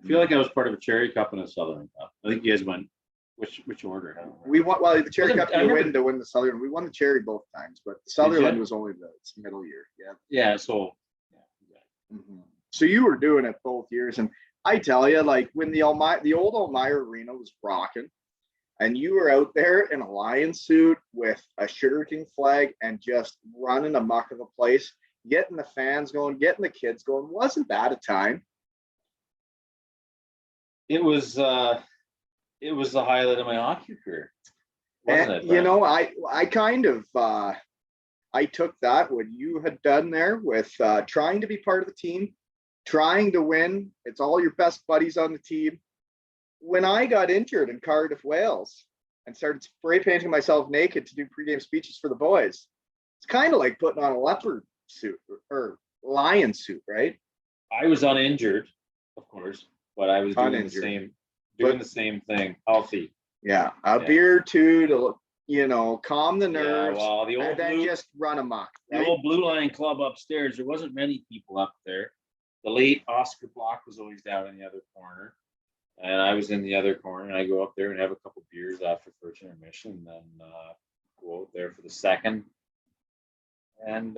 Speaker 3: feel like I was part of a Cherry Cup and a Southern Cup. I think you guys went which order?
Speaker 2: We won. Well, the Cherry Cup
Speaker 3: I
Speaker 2: you
Speaker 3: remember-
Speaker 2: win to win the Sutherland. We won the Cherry both times, but the Sutherland was only the middle year. Yeah.
Speaker 3: Yeah. So.
Speaker 2: Mm-hmm. So you were doing it both years, and I tell you, like when the old Elmira Arena was rocking, and you were out there in a lion suit with a Sugar King flag and just running amok of a place, getting the fans going, getting the kids going. Wasn't that a time?
Speaker 3: It was the highlight of my hockey career. Wasn't
Speaker 2: And,
Speaker 3: it, Brent?
Speaker 2: I kind of I took that what you had done there with trying to be part of the team, trying to win. It's all your best buddies on the team. When I got injured in Cardiff, Wales, and started spray painting myself naked to do pregame speeches for the boys, it's kind of like putting on a leopard suit or lion suit, right?
Speaker 3: I was uninjured, of course, but I was doing
Speaker 2: Uninjured.
Speaker 3: the same thing, healthy.
Speaker 2: Yeah, a beer too to calm the
Speaker 3: Yeah,
Speaker 2: nerves,
Speaker 3: well,
Speaker 2: and then just run amok.
Speaker 3: the
Speaker 2: Right?
Speaker 3: old Blue Line Club upstairs, there wasn't many people up there. The late Oscar Block was always down in the other corner, and I was in the other corner. And I go up there and have a couple beers after first intermission, and then go out there for the second. And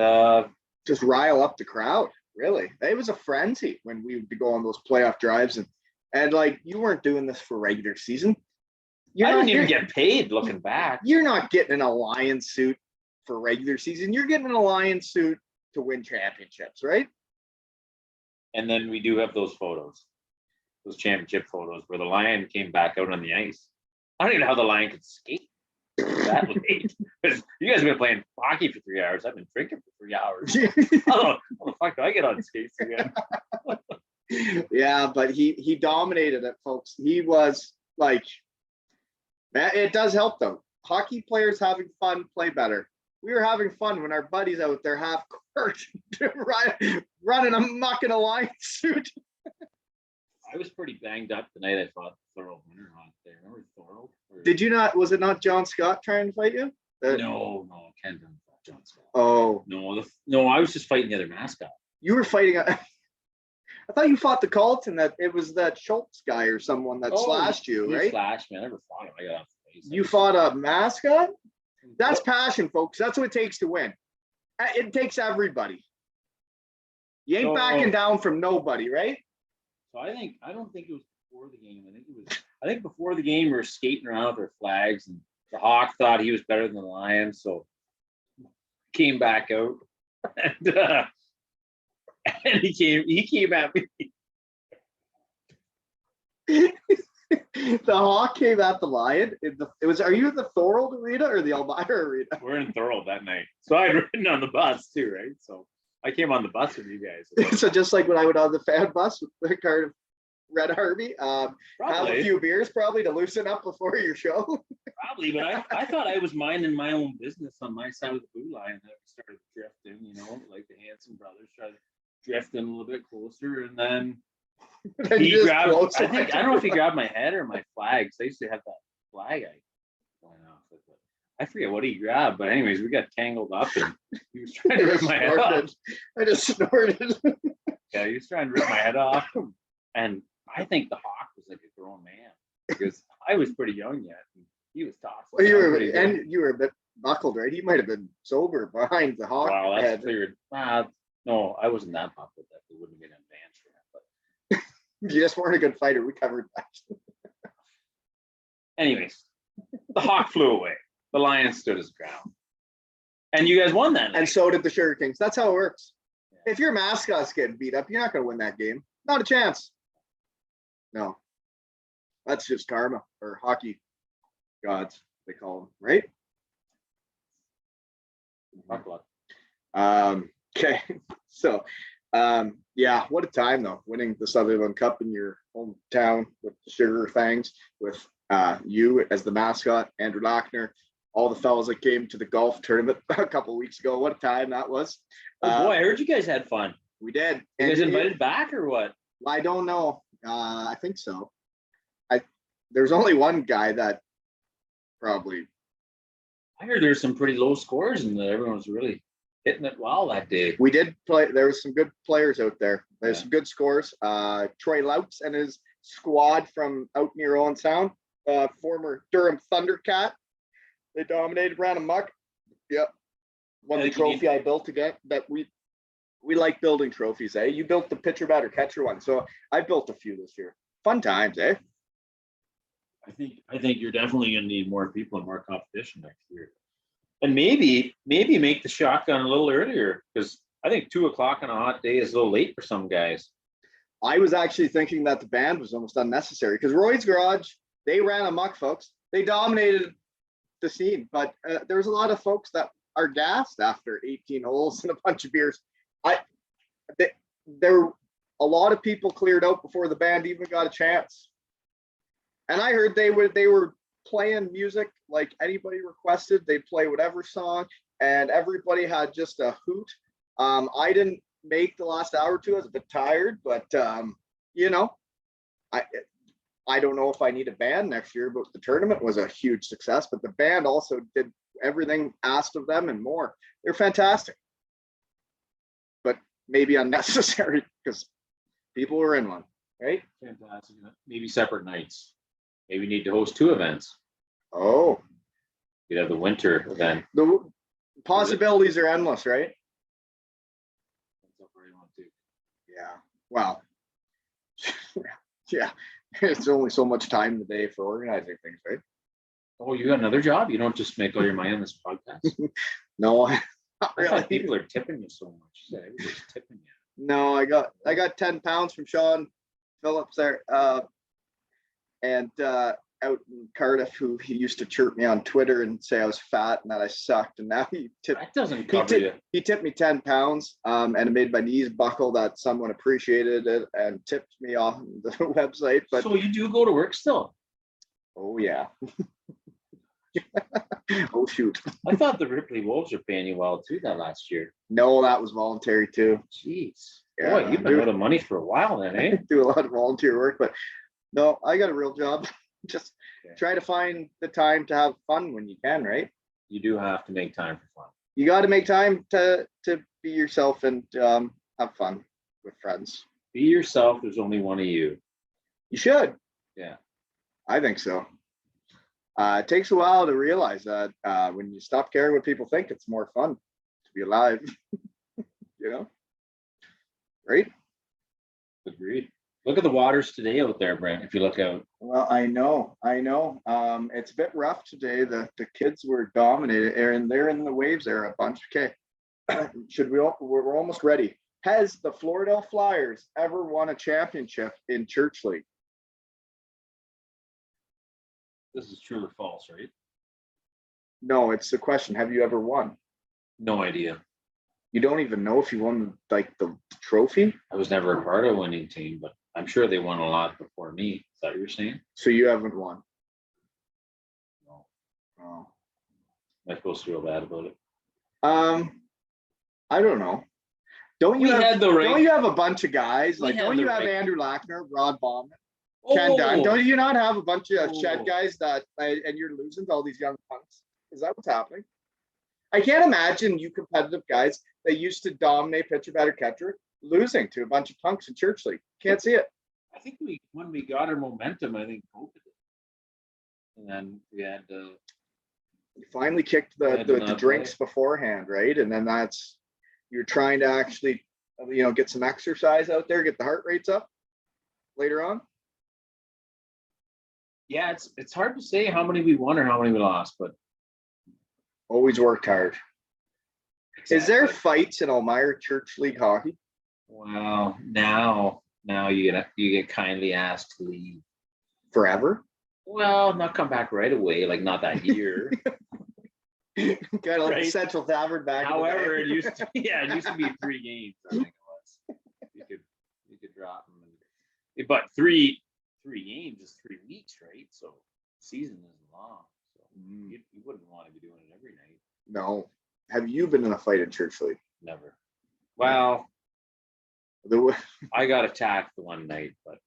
Speaker 2: just rile up the crowd. Really, it was a frenzy when we would go on those playoff drives, and like you weren't doing this for regular season.
Speaker 3: I didn't even get paid. Looking back,
Speaker 2: you're not getting an Alliance suit for regular season. You're getting an Alliance suit to win championships, right?
Speaker 3: And then we do have those photos, those championship photos where the Lion came back out on the ice. I don't even know how the Lion could skate that late. Because you guys have been playing hockey for 3 hours. I've been drinking for 3 hours. How the fuck do I get on skates again?
Speaker 2: Yeah, but he dominated it, folks. He was like, it does help though. Hockey players having fun play better. We were having fun when our buddies out there half court running a muck in a line suit.
Speaker 3: I was pretty banged up the night I fought Thorold Winterhawk there. Remember Thorold?
Speaker 2: Did you not? Was it not John Scott trying to fight you?
Speaker 3: No, Ken didn't fight John Scott.
Speaker 2: Oh
Speaker 3: no, I was just fighting the other mascot.
Speaker 2: You were fighting. I thought you fought the Carlton. That it was that Schultz guy or someone that slashed you, right?
Speaker 3: Slashed me. I never fought him. I got off the face.
Speaker 2: You fought a mascot. That's passion, folks. That's what it takes to win. It takes everybody. You ain't backing down from nobody, right?
Speaker 3: So I don't think it was before the game. I think before the game we were skating around with our flags, and the Hawk thought he was better than the Lions, so came back out and he came at me.
Speaker 2: The Hawk came at the Lion. It was. Are you in the Thorold arena or the Elmira arena?
Speaker 3: We're in Thorold that night, so I'd ridden on the bus too, right? So I came on the bus with you guys.
Speaker 2: So just like when I went on the fan bus with the card of Red Harvey, have a few beers probably to loosen up before your show.
Speaker 3: Probably, but I thought I was minding my own business on my side of the blue line. That we started drifting, like the Hanson brothers started drifting a little bit closer, and then he grabbed. I don't know if he grabbed my head or my flags. I used to have that flag. I went off with it. I forget what he grabbed, but anyways, we got tangled up, and he was trying to rip my head off.
Speaker 2: I just snorted.
Speaker 3: Yeah, he was trying to rip my head off, and I think the Hawk was like a grown man because I was pretty young yet. And he was tough.
Speaker 2: Well, you were a bit buckled, right? He might have been sober behind the Hawk.
Speaker 3: Wow, that's cleared. No, I wasn't that buckled that they wouldn't get advanced for that. But
Speaker 2: you just weren't a good fighter. We covered that.
Speaker 3: Anyways, the Hawk flew away. The Lion stood his ground. And you guys won that night.
Speaker 2: And so did the Sugar Kings. That's how it works. Yeah. If your mascot's getting beat up, you're not going to win that game. Not a chance. No. That's just karma, or hockey gods, they call them, right? Okay. So, yeah, what a time, though, winning the Sutherland Cup in your hometown with the Sugar Fangs, with you as the mascot, Andrew Lochner, all the fellas that came to the golf tournament a couple of weeks ago. What a time that was.
Speaker 3: Oh, boy, I heard you guys had fun.
Speaker 2: We did.
Speaker 3: You guys invited back or what?
Speaker 2: I don't know. I think so. There's only one guy that probably.
Speaker 3: I heard there's some pretty low scores and that everyone was really hitting it well that day.
Speaker 2: We did play. There was some good players out there. There's some good scores. Troy Louts and his squad from out near Owen Sound, former Durham Thundercat. They dominated around a muck. Yep. Won the trophy I built again. That we like building trophies, eh? You built the pitcher batter catcher one. So I built a few this year. Fun times, eh?
Speaker 3: I think you're definitely gonna need more people and more competition next year. And maybe make the shotgun a little earlier, because I think 2 o'clock on a hot day is a little late for some guys.
Speaker 2: I was actually thinking that the band was almost unnecessary because Roy's Garage, they ran amok, folks. They dominated the scene, but there was a lot of folks that are gassed after 18 holes and a bunch of beers. There were a lot of people cleared out before the band even got a chance. And I heard they were playing music like anybody requested. They'd play whatever song, and everybody had just a hoot. I didn't make the last hour or two. I was a bit tired, but you know, I don't know if I need a band next year, but the tournament was a huge success. But the band also did everything asked of them and more. They're fantastic, but maybe unnecessary because people were in one, right?
Speaker 3: Fantastic. Maybe separate nights. Maybe need to host 2 events.
Speaker 2: Oh,
Speaker 3: You'd have the winter event.
Speaker 2: The possibilities are endless, right? Yeah. Wow. Yeah. It's only so much time in the day for organizing things, right?
Speaker 3: Oh, you got another job? You don't just make all your money on this podcast?
Speaker 2: No, not
Speaker 3: I
Speaker 2: really.
Speaker 3: thought people are tipping you so much. You said everybody's tipping you.
Speaker 2: No, I got 10 pounds from Sean Phillips there. And out in Cardiff, who he used to chirp me on Twitter and say I was fat and that I sucked. And now
Speaker 3: That doesn't cover you.
Speaker 2: he tipped me 10 pounds and it made my knees buckle that someone appreciated it and tipped me off the website. But
Speaker 3: So you do go to work still?
Speaker 2: oh yeah. Oh shoot.
Speaker 3: I thought the Ripley Wolves were paying you well too that last year.
Speaker 2: No, that was voluntary too.
Speaker 3: Jeez.
Speaker 2: Yeah,
Speaker 3: Boy, you've been out of money for a while then, eh?
Speaker 2: Do a lot of volunteer work, but no, I got a real job. Just try to find the time to have fun when you can, right?
Speaker 3: You do have to make time for fun.
Speaker 2: You got to make time to be yourself and have fun with friends.
Speaker 3: Be yourself. There's only one of you.
Speaker 2: You should.
Speaker 3: Yeah.
Speaker 2: I think so. It takes a while to realize that when you stop caring what people think, it's more fun to be alive. You know? Right?
Speaker 3: Agreed. Look at the waters today out there, Brent, if you look out.
Speaker 2: Well, I know. It's a bit rough today. The kids were dominated, and they're in the waves there a bunch. Okay. We're almost ready. Has the Florida Flyers ever won a championship in Church League?
Speaker 3: This is true or false, right?
Speaker 2: No, it's the question. Have you ever won?
Speaker 3: No idea.
Speaker 2: You don't even know if you won like the trophy?
Speaker 3: I was never a part of a winning team, but I'm sure they won a lot before me. Is that what you're saying?
Speaker 2: So you haven't won?
Speaker 3: No.
Speaker 2: Oh.
Speaker 3: Am I supposed to feel bad about it?
Speaker 2: I don't know. Don't you have a bunch of guys? Like, don't you have Andrew Lackner, Rod Bauman, Ken Dunn? Don't you not have a bunch of shed guys that and you're losing to all these young punks? Is that what's happening? I can't imagine you competitive guys that used to dominate pitcher, batter, catcher, losing to a bunch of punks in Church League. Can't see it.
Speaker 3: I think when we got our momentum, I think COVID did. And then we had
Speaker 2: You finally kicked the drinks beforehand, right? And then you're trying to actually, get some exercise out there, get the heart rates up later on.
Speaker 3: Yeah, it's hard to say how many we won or how many we lost, but
Speaker 2: always worked hard.
Speaker 3: Exactly.
Speaker 2: Is there fights in Elmira Church League hockey?
Speaker 3: Well, now you get kindly asked to leave.
Speaker 2: Forever?
Speaker 3: Well, not come back right away, like not that year.
Speaker 2: Kind of like the Central Tavern back.
Speaker 3: However, it used to be 3 games, I think it was. You could drop them. But three games is 3 weeks, right? So season is long. So you wouldn't want to be doing it every night.
Speaker 2: No. Have you been in a fight in Church League?
Speaker 3: Never. Well, I got attacked the one night, but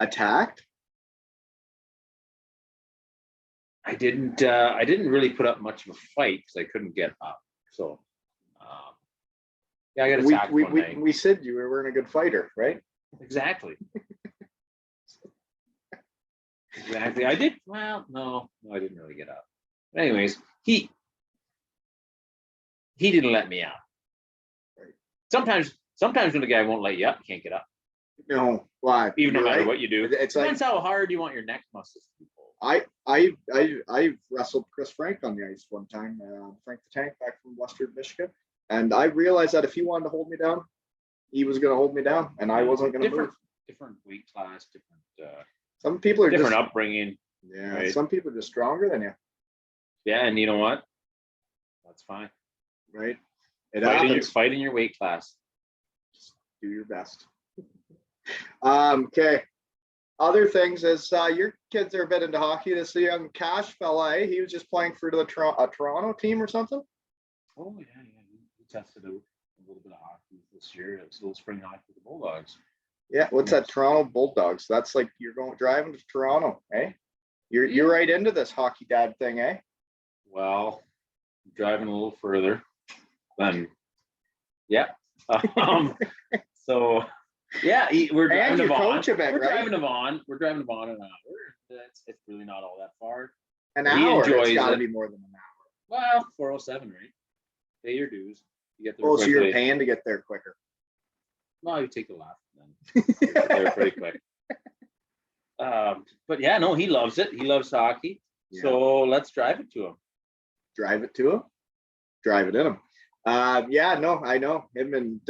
Speaker 2: attacked?
Speaker 3: I didn't really put up much of a fight because I couldn't get up. So I got attacked one night.
Speaker 2: We said you weren't a good fighter, right?
Speaker 3: Exactly. Exactly. I did. Well, no, I didn't really get up. But anyways, he didn't let me out.
Speaker 2: Right.
Speaker 3: Sometimes when the guy won't let you up, you can't get up.
Speaker 2: No, why?
Speaker 3: Even no matter what you do.
Speaker 2: It's
Speaker 3: depends how hard you want your neck muscles to be pulled.
Speaker 2: I wrestled Chris Frank on the ice one time, Frank the Tank back from Western Michigan, and I realized that if he wanted to hold me down, he was going to hold me down, and I wasn't going to move.
Speaker 3: Different weight class, different.
Speaker 2: Some people are
Speaker 3: different upbringing.
Speaker 2: Yeah,
Speaker 3: right?
Speaker 2: Some people are just stronger than you.
Speaker 3: Yeah, and you know what? That's fine.
Speaker 2: Right?
Speaker 3: Fight in your weight class.
Speaker 2: Just do your best. Okay. Other things is your kids are a bit into hockey. This young Cash fella, he was just playing for a Toronto team or something.
Speaker 3: Oh yeah. He tested out a little bit of hockey this year. It was a little spring hockey with the Bulldogs.
Speaker 2: Yeah, what's that? Toronto Bulldogs. That's like you're driving to Toronto, eh? You're right into this hockey dad thing, eh?
Speaker 3: Well, I'm driving a little further. Then, yeah. So, yeah, we're driving to Vaughan. We're driving to Vaughan an hour. It's really not all that far.
Speaker 2: An
Speaker 3: He
Speaker 2: hour. It's
Speaker 3: enjoys
Speaker 2: got to
Speaker 3: it.
Speaker 2: be more than an hour.
Speaker 3: Well, 407, right? Pay your dues. You get there
Speaker 2: Oh, so you're
Speaker 3: quickly.
Speaker 2: paying to get there quicker.
Speaker 3: No, you take the left, then you get there pretty quick. But yeah, no, he loves it. He loves hockey.
Speaker 2: Yeah.
Speaker 3: So let's drive it to him.
Speaker 2: Drive it to him. Drive it in him. Yeah, no, I know him and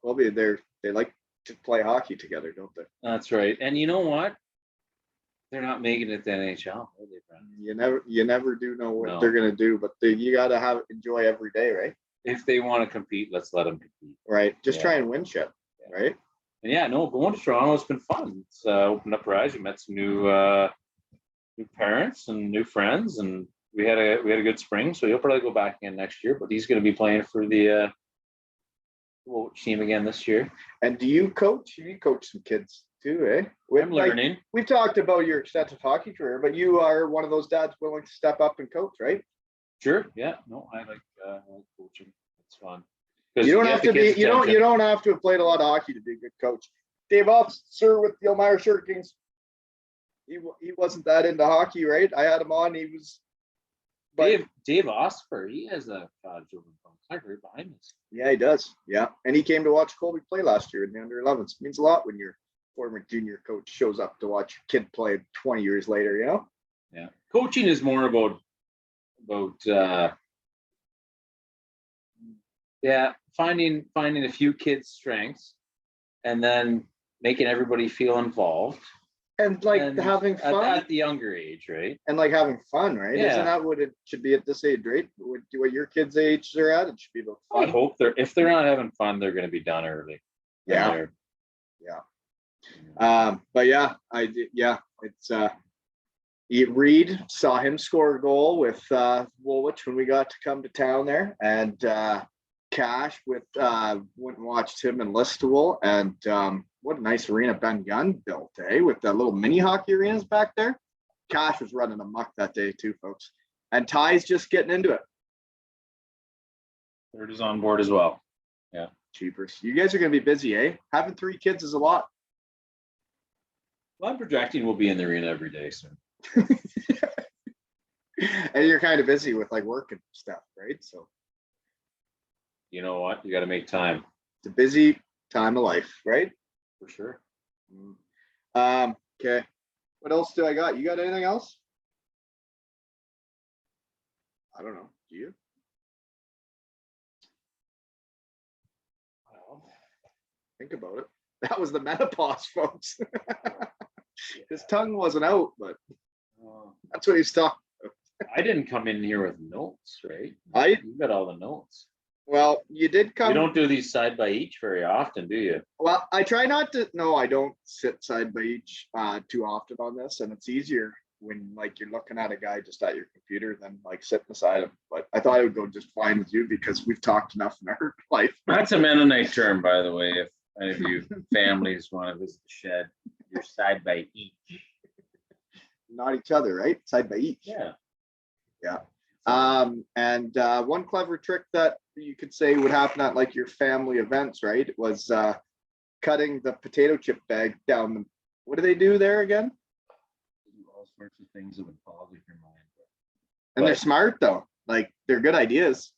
Speaker 2: Colby. They like to play hockey together, don't they?
Speaker 3: That's right. And you know what? They're not making it to NHL, are they, Brent?
Speaker 2: You never do know what
Speaker 3: No.
Speaker 2: they're gonna do, but you gotta enjoy every day, right?
Speaker 3: If they want to compete, let's let them compete.
Speaker 2: Right. Just
Speaker 3: Yeah.
Speaker 2: try and win shit, right?
Speaker 3: And yeah, no, going to Toronto has been fun. It's opened up our eyes. We met some new parents and new friends, and we had a good spring. So he'll probably go back in next year. But he's going to be playing for the team again this year.
Speaker 2: And do you coach? You coach some kids too, eh?
Speaker 3: I'm learning.
Speaker 2: We've talked about your extensive hockey career, but you are one of those dads willing to step up and coach, right?
Speaker 3: Sure. Yeah. No, I like coaching. It's fun.
Speaker 2: You don't have to be. You don't have to have played a lot of hockey to be a good coach. Dave Officer with the Elmira Shirt Kings. He wasn't that into hockey, right? I had him on. He was. But,
Speaker 3: Dave Osper, he has a cottage over in Punk right behind us.
Speaker 2: Yeah, he does. Yeah, and he came to watch Colby play last year in the under 11s. It means a lot when your former junior coach shows up to watch your kid play 20 years later. You know.
Speaker 3: Yeah, coaching is more about finding a few kids' strengths and then making everybody feel involved.
Speaker 2: And having fun
Speaker 3: at the younger age, right?
Speaker 2: And having fun, right?
Speaker 3: Yeah.
Speaker 2: Isn't that what it should be at this age, right? What your kids' age are at, it should be about fun.
Speaker 3: I hope if they're not having fun, they're going to be done early.
Speaker 2: Yeah. But yeah, it's Reed saw him score a goal with Woolwich when we got to come to town there, and Cash went and watched him in Listowel, and what a nice arena Ben Gunn built, with the little mini hockey arenas back there. Cash was running amok that day too, folks, and Ty's just getting into it.
Speaker 3: Third is on board as well. Yeah,
Speaker 2: cheapers. You guys are going to be busy, eh? Having 3 kids is a lot.
Speaker 3: Well, I'm projecting we'll be in the arena every day soon.
Speaker 2: And you're kind of busy with work and stuff, right? So
Speaker 3: you know what? You got to make time.
Speaker 2: It's a busy time of life, right?
Speaker 3: For sure.
Speaker 2: Okay. What else do I got? You got anything else? I don't know. Do you? Well, think about it. That was the menopause, folks. His tongue wasn't out, but that's what he's talking about.
Speaker 3: I didn't come in here with notes, right? You got all the notes.
Speaker 2: Well, you did come.
Speaker 3: You don't do these side by each very often, do you?
Speaker 2: Well, I try not to. No, I don't sit side by each too often on this, and it's easier when you're looking at a guy just at your computer than sitting beside him. But I thought it would go just fine with you because we've talked enough in our life.
Speaker 3: That's a Mennonite term, by the way. If any of you families want to visit the shed, you're side by each.
Speaker 2: Not each other, right? Side by each.
Speaker 3: Yeah.
Speaker 2: Yeah. And one clever trick that you could say would happen at your family events, right? Was cutting the potato chip bag down. What do they do there again?
Speaker 3: All sorts of things that would bother your mind.
Speaker 2: And they're smart though. They're good ideas.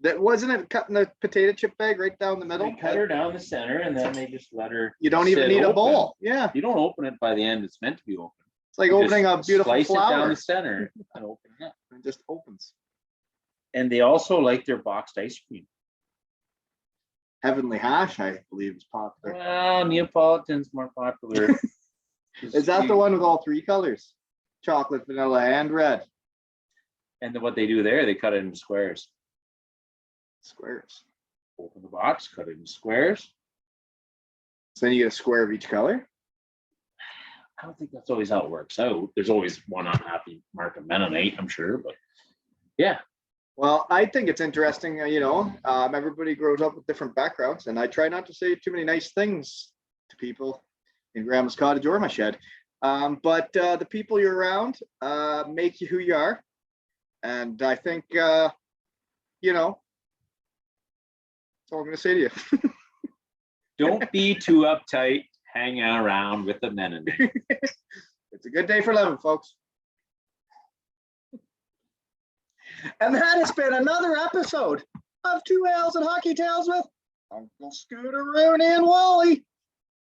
Speaker 2: That wasn't it cutting the potato chip bag right down the middle?
Speaker 3: They cut her down the center and then they just let her.
Speaker 2: You don't even need a bowl.
Speaker 3: Yeah. You don't open it by the end. It's meant to be open.
Speaker 2: It's like opening a beautiful
Speaker 3: slice
Speaker 2: flower.
Speaker 3: It down the center and open it up.
Speaker 2: It just opens.
Speaker 3: And they also like their boxed ice cream.
Speaker 2: Heavenly Hash, I believe, is popular.
Speaker 3: Well, Neapolitan's more popular.
Speaker 2: Is that the one with all 3 colors? Chocolate, vanilla, and red.
Speaker 3: And then what they do there, they cut it into squares.
Speaker 2: Squares.
Speaker 3: Open the box, cut it into squares.
Speaker 2: So then you get a square of each color?
Speaker 3: I don't think that's always how it works out. There's always one unhappy mark of Mennonite, I'm sure, but yeah.
Speaker 2: Well, I think it's interesting, everybody grows up with different backgrounds, and I try not to say too many nice things to people in Grandma's cottage or my shed. But the people you're around make you who you are. And I think, that's all I'm going to say to you.
Speaker 3: Don't be too uptight hanging around with the Mennonite.
Speaker 2: It's a good day for living, folks. And that has been another episode of Two Ales and Hockey Tales with Uncle Scooter, Rooney, and Wally.